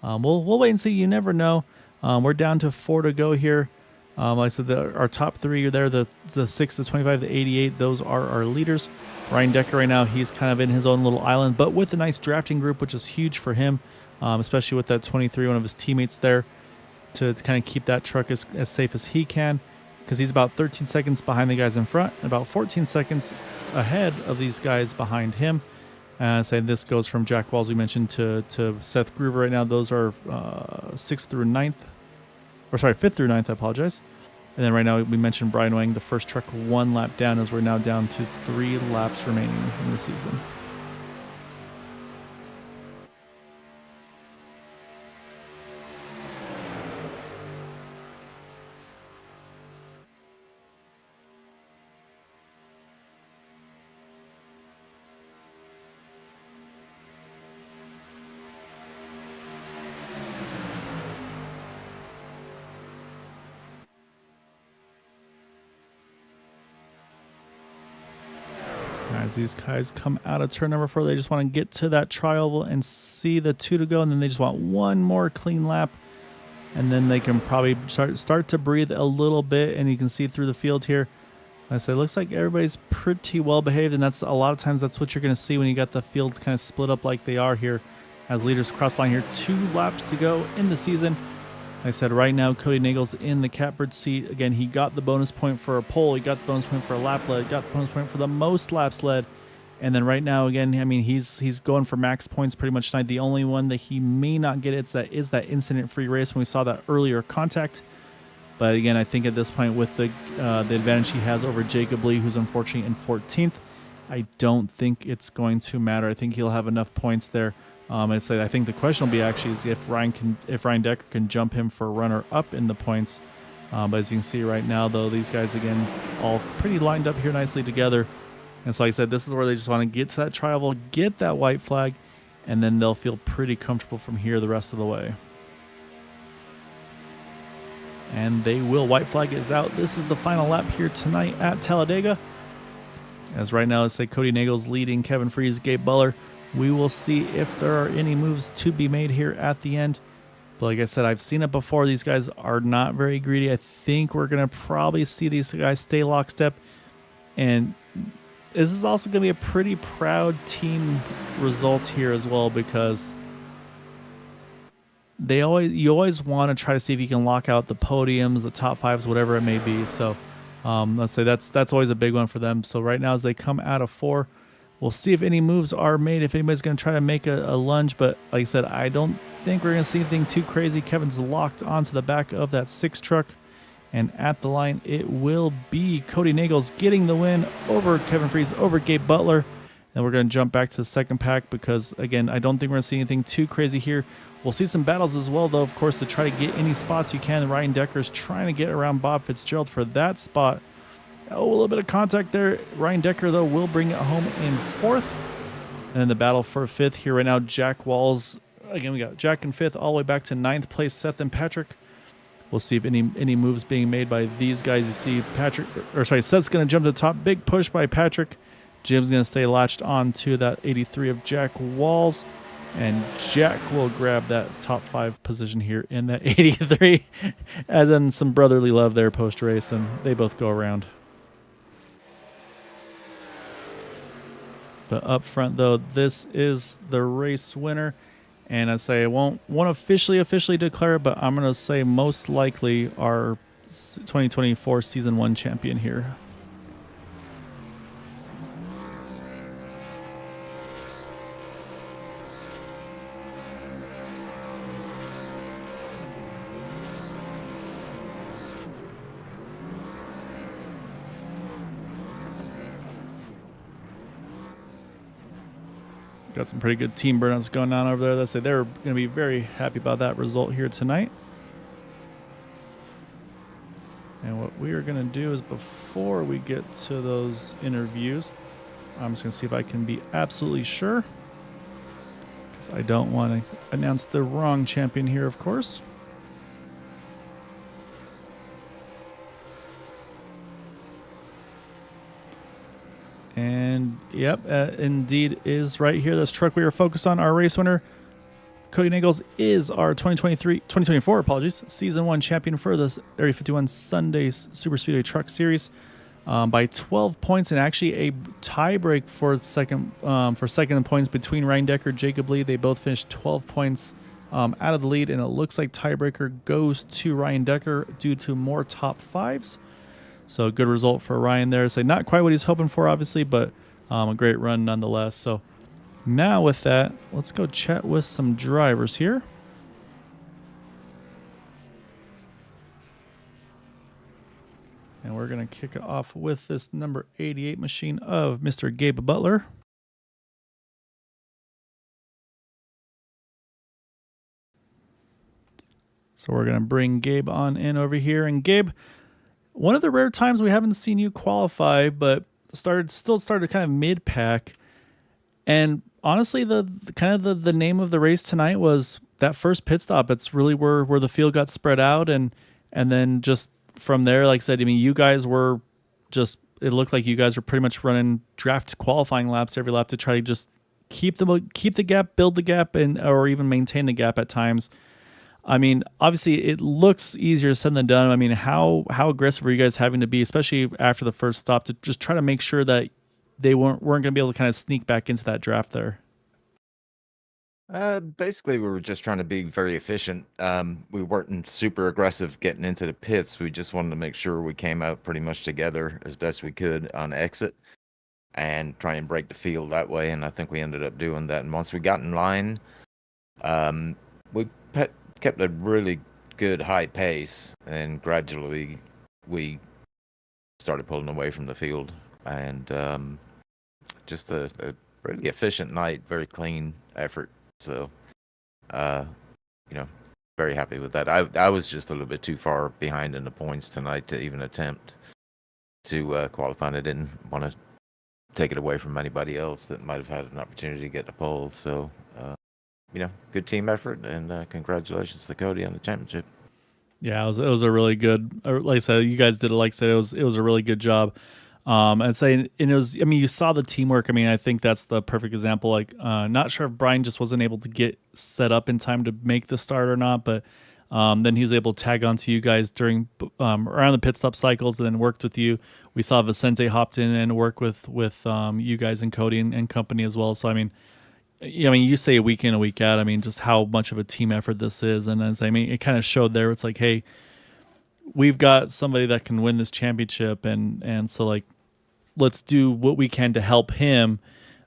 we'll wait and see. You never know. We're down to 4 to go here. Like I said, our top 3 are there. The 6, the 25, the 88. Those are our leaders. Ryan Decker right now, he's kind of in his own little island, but with a nice drafting group, which is huge for him, especially with that 23, one of his teammates there, to kind of keep that truck as safe as he can, because he's about 13 seconds behind the guys in front, and about 14 seconds ahead of these guys behind him. So this goes from Jack Walls, we mentioned, to Seth Groover right now. Those are 5th through 9th, I apologize. And then right now we mentioned Brian Wang, the first truck 1 lap down, as we're now down to 3 laps remaining in the season. As these guys come out of turn number 4, they just want to get to that trial and see the 2 to go, and then they just want one more clean lap, and then they can probably start to breathe a little bit, and you can see through the field here. I say, looks like everybody's pretty well behaved, and that's a lot of times that's what you're going to see when you got the field kind of split up like they are here as leaders cross line here. 2 laps to go in the season. Like I said, right now, Cody Nagel's in the catbird seat. Again, he got the bonus point for a pole. He got the bonus point for a lap led. Got the bonus point for the most laps led. And then right now, again, I mean, he's going for max points pretty much tonight. The only one that he may not get is that incident-free race when we saw that earlier contact. But again, I think at this point, with the advantage he has over Jacob Lee, who's unfortunately in 14th, I don't think it's going to matter. I think he'll have enough points there. I think the question will be actually is if Ryan Decker can jump him for runner-up in the points. But as you can see right now, though, these guys, again, all pretty lined up here nicely together. And so like I said, this is where they just want to get to that trial, get that white flag, and then they'll feel pretty comfortable from here the rest of the way. And they will. White flag is out. This is the final lap here tonight at Talladega. As right now, let's say Cody Nagel's leading, Kevin Freeze, Gabe Buller. We will see if there are any moves to be made here at the end. But like I said, I've seen it before. These guys are not very greedy. I think we're going to probably see these guys stay lockstep. And this is also going to be a pretty proud team result here as well, because you always want to try to see if you can lock out the podiums, the top 5s, whatever it may be. So let's say that's always a big one for them. So right now, as they come out of 4, we'll see if any moves are made, if anybody's going to try to make a lunge. But like I said, I don't think we're going to see anything too crazy. Kevin's locked onto the back of that 6 truck. And at the line, it will be Cody Nagels getting the win over Kevin Freeze, over Gabe Butler. And we're going to jump back to the second pack because, again, I don't think we're going to see anything too crazy here. We'll see some battles as well, though, of course, to try to get any spots you can. Ryan Decker's trying to get around Bob Fitzgerald for that spot. Oh, a little bit of contact there. Ryan Decker, though, will bring it home in 4th. And then the battle for 5th here right now, Jack Walls. Again, we got Jack in 5th all the way back to 9th place, Seth and Patrick. We'll see if any moves being made by these guys. You see Seth's going to jump to the top. Big push by Patrick. Jim's going to stay latched on to that 83 of Jack Walls. And Jack will grab that top 5 position here in that 83. As in some brotherly love there post-race, and they both go around. But up front, though, this is the race winner. And I say I won't officially declare it, but I'm going to say most likely our 2024 Season 1 champion here. Got some pretty good team burnouts going on over there. They say they're going to be very happy about that result here tonight. And what we are going to do is, before we get to those interviews, I'm just going to see if I can be absolutely sure, because I don't want to announce the wrong champion here, of course. And yep, indeed is right here. This truck we are focused on, our race winner, Cody Nagels, is our 2024 Season 1 champion for this Area 51 Sunday Superspeedway Truck Series by 12 points, and actually a tiebreak for second in points between Ryan Decker and Jacob Lee. They both finished 12 points out of the lead, and it looks like tiebreaker goes to Ryan Decker due to more top 5s. So a good result for Ryan there. So not quite what he's hoping for, obviously, but a great run nonetheless. So now with that, let's go chat with some drivers here. And we're going to kick it off with this number 88 machine of Mr. Gabe Butler. So we're going to bring Gabe on in over here. And Gabe, one of the rare times we haven't seen you qualify, but still started kind of mid-pack. And honestly, the name of the race tonight was that first pit stop. It's really where the field got spread out, and then just from there, like I said, I mean, you guys were just, it looked like you guys were pretty much running draft qualifying laps every lap to try to just keep the gap, build the gap, or even maintain the gap at times. I mean, obviously, it looks easier said than done. I mean, how aggressive are you guys having to be, especially after the first stop, to just try to make sure that they weren't going to be able to kind of sneak back into that draft there? Basically, we were just trying to be very efficient. We weren't super aggressive getting into the pits. We just wanted to make sure we came out pretty much together as best we could on exit and try and break the field that way. And I think we ended up doing that. And once we got in line, we kept a really good high pace, and gradually we started pulling away from the field. And just a really efficient night, very clean effort. So, very happy with that. I was just a little bit too far behind in the points tonight to even attempt to qualify. And I didn't want to take it away from anybody else that might have had an opportunity to get the pole. So, good team effort, and congratulations to Cody on the championship. Yeah, it was a really good. Like I said, you guys did it. Like I said, it was a really good job. I'd say, and it was, I mean, you saw the teamwork. I mean, I think that's the perfect example. Like, not sure if Brian just wasn't able to get set up in time to make the start or not, but then he was able to tag onto you guys during around the pit stop cycles, and then worked with you. We saw Vicente hopped in and worked with you guys and Cody and company as well. So I mean, you say a week in, a week out. I mean, just how much of a team effort this is, and I mean, it kind of showed there. It's like, hey, we've got somebody that can win this championship, and so like, let's do what we can to help him.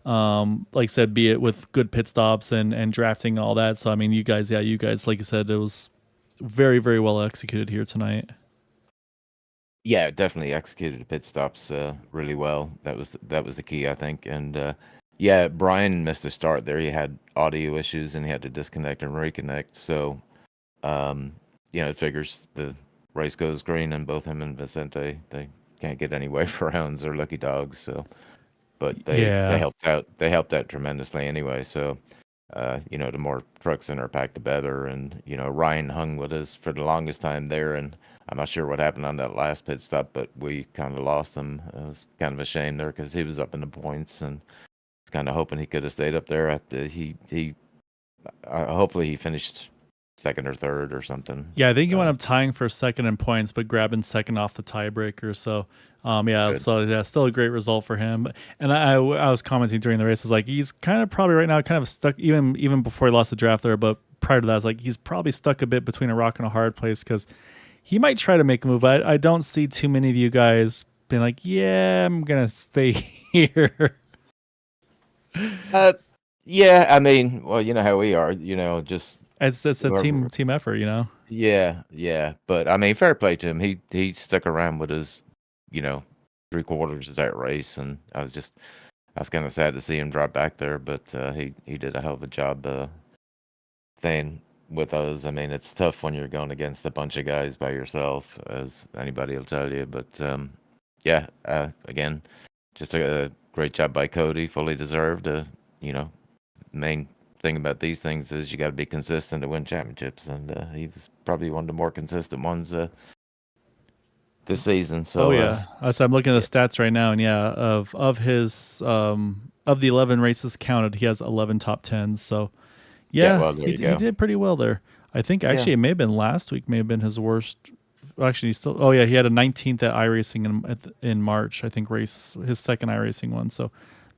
Like I said, be it with good pit stops and drafting and all that. So I mean, you guys, like you said, it was very, very well executed here tonight. Yeah, definitely executed the pit stops really well. That was the key, I think. And yeah, Brian missed a start there. He had audio issues and he had to disconnect and reconnect. So um, it figures the race goes green, and both him and Vicente they can't get any wave rounds or lucky dogs. So, but they Yeah, helped out. They helped out tremendously anyway. So the more trucks in are packed, the better. And Ryan hung with us for the longest time there, and I'm not sure what happened on that last pit stop, but we kind of lost him. It was kind of a shame there because he was up in the points, and was kind of hoping he could have stayed up there. At the he hopefully he finished second or third or something. yeah. I think he wound up tying for second in points, but grabbing second off the tiebreaker. So, yeah. Good. So yeah, still a great result for him. And I was commenting during the race, is like he's kind of probably right now kind of stuck even before he lost the draft there, but prior to that, it's like he's probably stuck a bit between a rock and a hard place because he might try to make a move. I don't see too many of you guys being like, yeah, I'm gonna stay here. Uh, yeah, I mean, well, you know how we are, just It's a whoever. team effort, you know. Yeah, yeah, but I mean, fair play to him. He stuck around with us, you know, three quarters of that race, and I was kind of sad to see him drop back there, but he did a hell of a job staying with us. I mean, it's tough when you're going against a bunch of guys by yourself, as anybody will tell you. But yeah, again, just a great job by Cody, fully deserved. Main thing about these things is you got to be consistent to win championships, and he was probably one of the more consistent ones this season. Oh So yeah, so I'm looking at yeah, the stats right now, and yeah, of his of the 11 races counted, he has 11 top tens. So yeah. yeah, Well, there you he go. did pretty well there. I think Yeah, actually it may have been last week, may have been his worst. Actually, he's still. Oh yeah, he had a 19th at iRacing in March. I think race his second iRacing one. So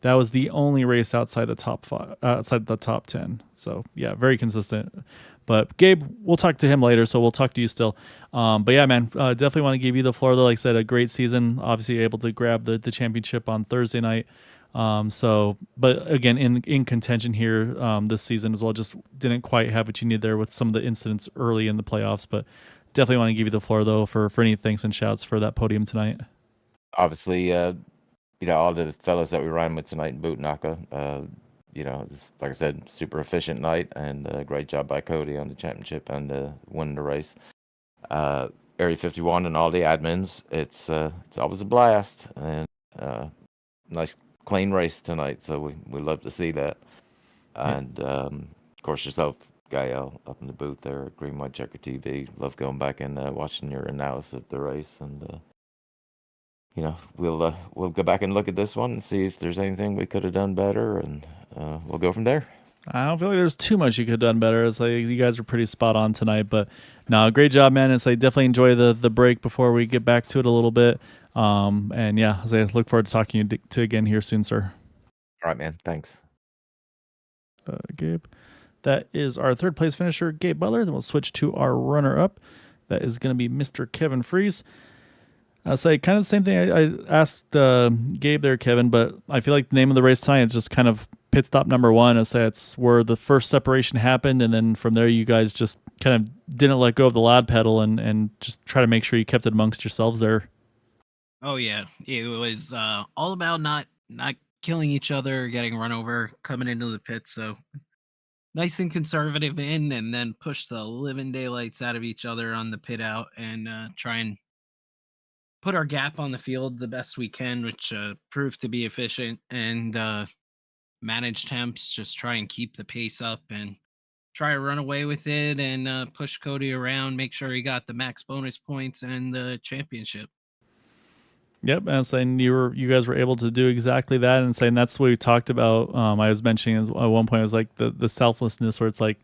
that was the only race outside the top five, outside the top 10. So yeah, very consistent. But Gabe, we'll talk to him later. So we'll talk to you still. But yeah, man, definitely want to give you the floor. Though, like I said, a great season. Obviously, able to grab the championship on Thursday night. But again, in contention here this season as well. Just didn't quite have what you need there with some of the incidents early in the playoffs. But definitely want to give you the floor though for any thanks and shouts for that podium tonight. obviously, all the fellas that we ran with tonight in Boot Naka, like I said, super efficient night, and great job by Cody on the championship and winning the race. Uh, Area 51 and all the admins, it's always a blast, and nice clean race tonight. So we love to see that. Yeah. And of course yourself, Gael, up in the booth there at Green White Checker TV. Love going back and watching your analysis of the race, and we'll go back and look at this one and see if there's anything we could have done better, and we'll go from there. I don't feel like there's too much you could have done better. It's like you guys were pretty spot on tonight, but no, great job, man. It's like definitely enjoy the break before we get back to it a little bit. And yeah, I look forward to talking to you again here soon, sir. All right, man. Thanks. Gabe. That is our third place finisher, Gabe Butler. Then we'll switch to our runner up. That is going to be Mr. Kevin Freeze. I'll say kind of the same thing I asked Gabe there, Kevin, but I feel like the name of the race tonight is just kind of pit stop number one. I say it's where the first separation happened, and then from there you guys just kind of didn't let go of the lad pedal and just try to make sure you kept it amongst yourselves there. Oh yeah, it was all about not killing each other, getting run over, coming into the pit. So nice and conservative in, and then push the living daylights out of each other on the pit out, and try and put our gap on the field the best we can, which proved to be efficient, and manage temps. Just try and keep the pace up and try to run away with it, and push Cody around, make sure he got the max bonus points and the championship. Yep, and saying you guys were able to do exactly that, and saying that's what we talked about. I was mentioning at one point, it was like the selflessness, where it's like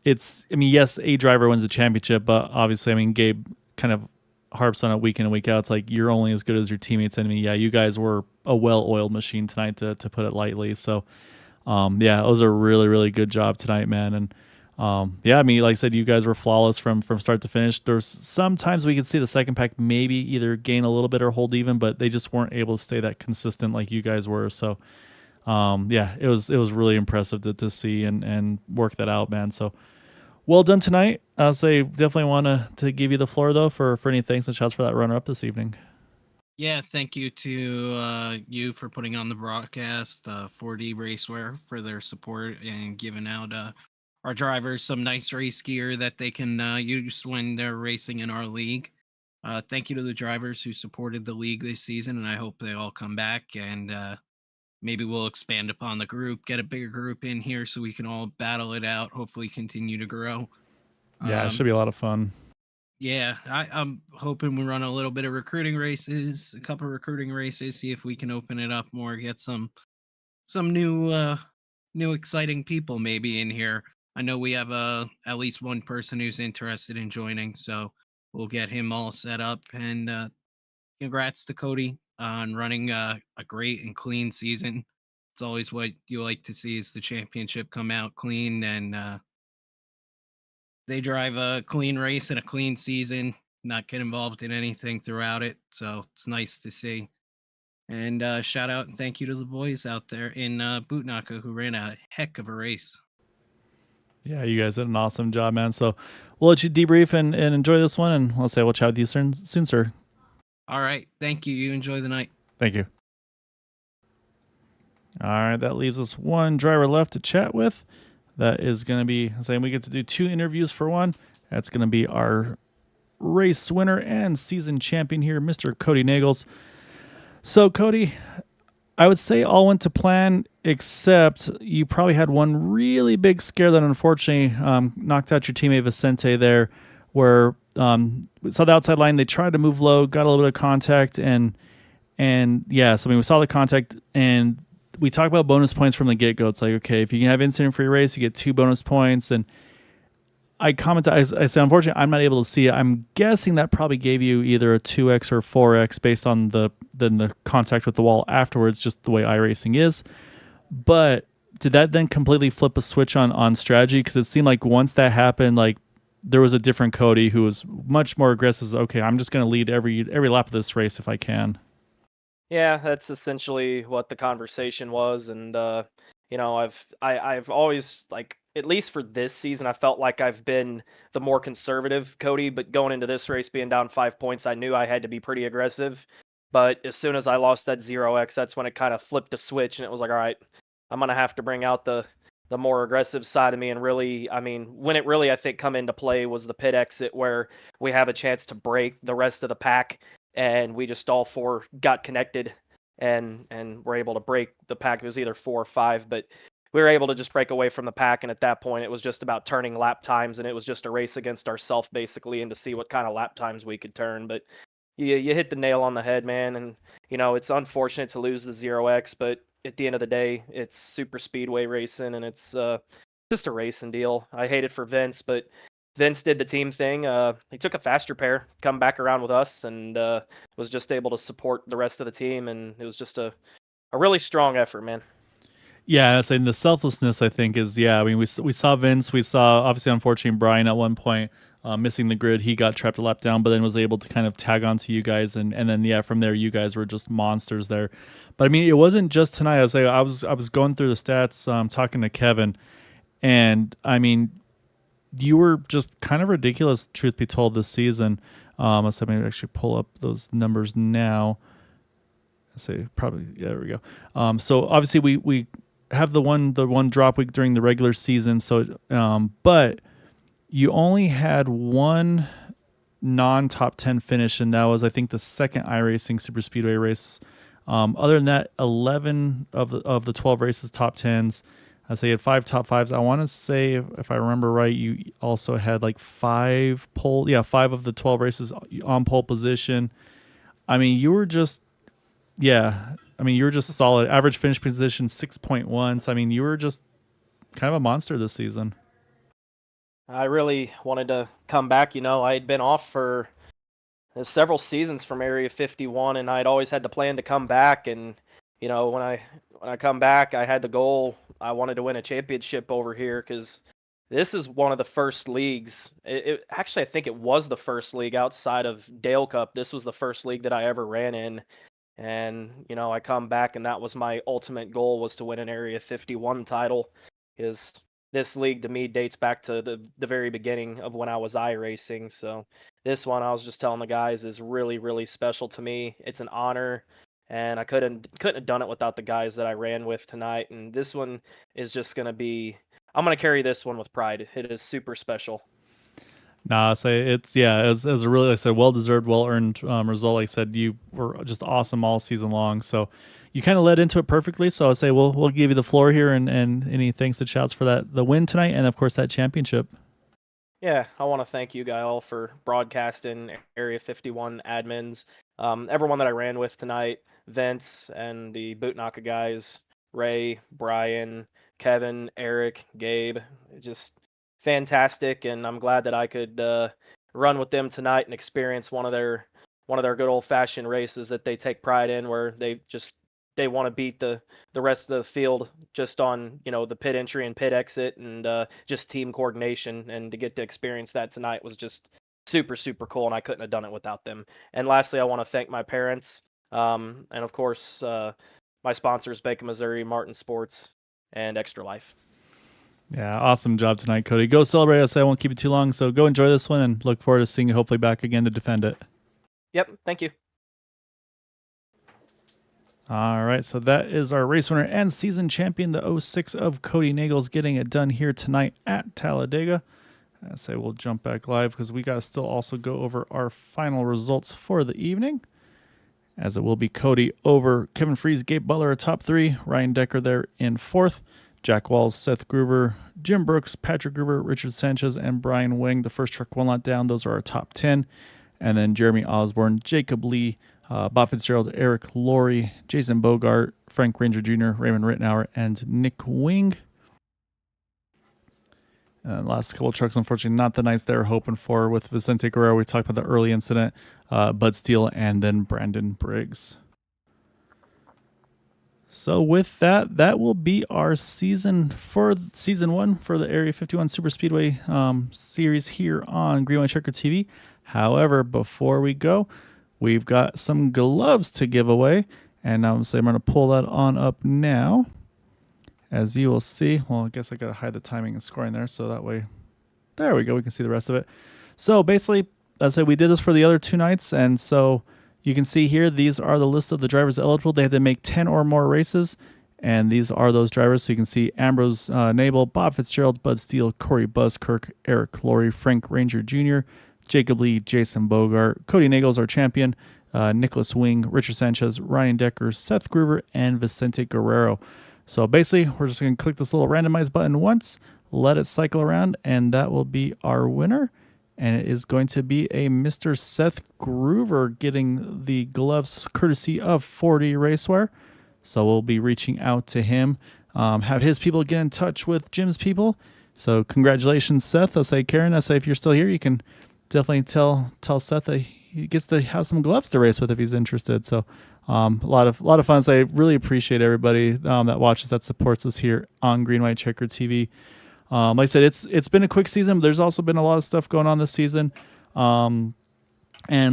I mean, yes, a driver wins the championship, but obviously, I mean, Gabe kind of harps on it week in and week out. It's like you're only as good as your teammates. And I mean, yeah, you guys were a well-oiled machine tonight, to put it lightly. So, yeah, it was a really, really good job tonight, man. And yeah, I mean, like I said, you guys were flawless from start to finish. There's sometimes we could see the second pack maybe either gain a little bit or hold even, but they just weren't able to stay that consistent like you guys were. So, yeah, it was really impressive to see and work that out, man. So well done tonight. I'll say definitely want to give you the floor though for any thanks and shouts for that runner up this evening. Yeah, thank you to you for putting on the broadcast, 4D Racewear for their support and giving out our drivers some nice race gear that they can use when they're racing in our league. Thank you to the drivers who supported the league this season, and I hope they all come back and maybe we'll expand upon the group, get a bigger group in here so we can all battle it out, hopefully continue to grow. Yeah, it should be a lot of fun. Yeah, I'm hoping we run a little bit of recruiting races, a couple recruiting races, see if we can open it up more, get some new exciting people maybe in here. I know we have at least one person who's interested in joining, so we'll get him all set up. And congrats to Cody on running a great and clean season. It's always what you like to see is the championship come out clean and they drive a clean race and a clean season, not get involved in anything throughout it. So it's nice to see. And shout out and thank you to the boys out there in Bootnaka who ran a heck of a race. Yeah, you guys did an awesome job, man. So we'll let you debrief and enjoy this one, and we'll say we'll chat with you soon, sir. All right. Thank you. You enjoy the night. Thank you. All right, that leaves us one driver left to chat with. That is going to be saying we get to do 2 interviews for one. That's going to be our race winner and season champion here, Mr. Cody Nagels. So, Cody, I would say all went to plan, except you probably had one really big scare that unfortunately knocked out your teammate Vicente there, where we saw the outside line. They tried to move low, got a little bit of contact, and yeah, so I mean, we saw the contact, and we talked about bonus points from the get-go. It's like, okay, if you can have incident-free race, you get 2 bonus points, and I commented, I said, unfortunately, I'm not able to see it. I'm guessing that probably gave you either a 2x or 4x based on the contact with the wall afterwards, just the way iRacing is. But did that then completely flip a switch on strategy? Because it seemed like once that happened, like there was a different Cody who was much more aggressive. Okay, I'm just going to lead every lap of this race if I can. Yeah, that's essentially what the conversation was, and you know, I've always, like, at least for this season, I felt like I've been the more conservative Cody, but going into this race being down 5 points, I knew I had to be pretty aggressive. But as soon as I lost that 0x, that's when it kind of flipped a switch, and it was like, all right, I'm gonna have to bring out the more aggressive side of me. And really, I mean, when it really, I think, come into play was the pit exit, where we have a chance to break the rest of the pack, and we just all 4 got connected and were able to break the pack. It was either 4 or 5, but we were able to just break away from the pack. And at that point, it was just about turning lap times, and it was just a race against ourselves basically, and to see what kind of lap times we could turn. But you hit the nail on the head, man. And you know, it's unfortunate to lose the 0x, but at the end of the day, it's super speedway racing, and it's just a racing deal. I hate it for Vince, but Vince did the team thing. He took a faster pair, come back around with us, and was just able to support the rest of the team. And it was just a really strong effort, man. Yeah, I saying the selflessness, I think, is, yeah. I mean, we saw Vince, we saw obviously, unfortunately, Brian at one point missing the grid. He got trapped a lap down, but then was able to kind of tag onto you guys, and then yeah, from there, you guys were just monsters there. But I mean, it wasn't just tonight. I was going through the stats, talking to Kevin, and I mean, you were just kind of ridiculous, truth be told, this season. Let's maybe actually pull up those numbers now. Let's say probably, yeah, there we go. So obviously we have the one drop week during the regular season. So but you only had one non-top 10 finish, and that was, I think, the second iRacing Super Speedway race. Other than that, 11 of the 12 races top 10s. I say you had 5 top 5s. I want to say, if I remember right, you also had like 5 of the 12 races on pole position. I mean, you were just, yeah. I mean, you were just solid. Average finish position 6.1. So I mean, you were just kind of a monster this season. I really wanted to come back. You know, I had been off for several seasons from Area 51, and I'd always had the plan to come back. And you know, when I come back, I had the goal. I wanted to win a championship over here, because this is one of the first leagues. Actually, I think it was the first league outside of Dale Cup. This was the first league that I ever ran in, And I come back, and that was my ultimate goal, was to win an Area 51 title. Is this league to me dates back to the very beginning of when I was iRacing. So this one, I was just telling the guys, is really, really special to me. It's an honor, and I couldn't have done it without the guys that I ran with tonight. And this one is just gonna be. I'm gonna carry this one with pride. It is super special. Nah, say it's it was a really, like I said, well deserved, well earned result. Like I said, you were just awesome all season long. So you kind of led into it perfectly. So I say we'll give you the floor here, and any thanks and shouts for the win tonight, and of course that championship. Yeah, I want to thank you guys all for broadcasting, Area 51 admins, everyone that I ran with tonight, Vince and the Bootnaka guys, Ray, Brian, Kevin, Eric, Gabe, just fantastic, and I'm glad that I could run with them tonight and experience one of their good old fashioned races that they take pride in, where they want to beat the rest of the field just on the pit entry and pit exit, and just team coordination. And to get to experience that tonight was just super, super cool, and I couldn't have done it without them. And lastly, I want to thank my parents, and of course my sponsors, Bacon Missouri, Martin Sports, and Extra Life. Yeah, awesome job tonight, Cody. Go celebrate. I won't keep it too long, so go enjoy this one, and look forward to seeing you hopefully back again to defend it. Yep, thank you. All right, so that is our race winner and season champion, the 06 of Cody Nagels, getting it done here tonight at Talladega. I say we'll jump back live because we got to still also go over our final results for the evening, as it will be Cody over Kevin Freeze, Gabe Butler, top 3, Ryan Decker there in 4th, Jack Walls, Seth Gruber, Jim Brooks, Patrick Gruber, Richard Sanchez, and Brian Wing, the first truck one lot down. Those are our top 10. And then Jeremy Osborne, Jacob Lee, Bob Fitzgerald, Eric Laurie, Jason Bogart, Frank Ranger Jr., Raymond Rittenauer, and Nick Wing. Last couple of trucks, unfortunately, not the nights they were hoping for. With Vicente Guerrero, we talked about the early incident, Bud Steele, and then Brandon Briggs. So with that, that will be our season 1 for the Area 51 Superspeedway series here on Green White Checker TV. However, before we go, we've got some gloves to give away, and I'm going to pull that on up now. As you will see, well, I guess I got to hide the timing and scoring there, so that way, there we go, we can see the rest of it. So basically, as I said, we did this for the other 2 nights, and so you can see here, these are the list of the drivers eligible. They had to make 10 or more races, and these are those drivers. So you can see Ambrose Nabel, Bob Fitzgerald, Bud Steele, Corey Buskirk, Eric Laurie, Frank Ranger Jr., Jacob Lee, Jason Bogart, Cody Nagels, our champion, Nicholas Wing, Richard Sanchez, Ryan Decker, Seth Gruber, and Vicente Guerrero. So basically, we're just going to click this little randomize button once, let it cycle around, and that will be our winner. And it is going to be a Mr. Seth Gruber getting the gloves courtesy of 40 Racewear. So we'll be reaching out to him, have his people get in touch with Jim's people. So congratulations, Seth. I'll say, Karen, I'll say, if you're still here, you can definitely tell Seth that he gets to have some gloves to race with if he's interested. So a lot of fun. So I really appreciate everybody that watches, that supports us here on Green White Checker TV. Like I said, it's been a quick season, but there's also been a lot of stuff going on this season. And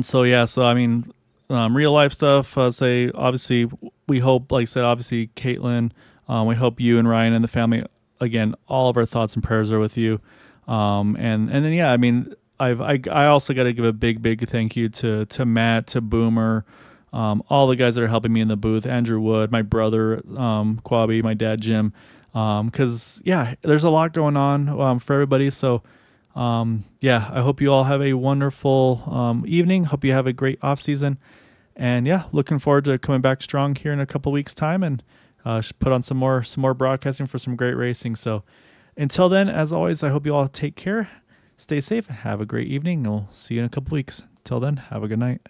so, yeah, so I mean, real life stuff, say, obviously, we hope, like I said, obviously, Caitlin, we hope you and Ryan and the family, again, all of our thoughts and prayers are with you. And then, yeah, I mean, I also got to give a big thank you to Matt, to Boomer, all the guys that are helping me in the booth, Andrew Wood, my brother, Quabi, my dad, Jim. Because, yeah, there's a lot going on for everybody. So, yeah, I hope you all have a wonderful evening. Hope you have a great off season. And, yeah, looking forward to coming back strong here in a couple weeks' time and put on some more broadcasting for some great racing. So until then, as always, I hope you all take care, stay safe, have a great evening. And we'll see you in a couple weeks. Till then, have a good night.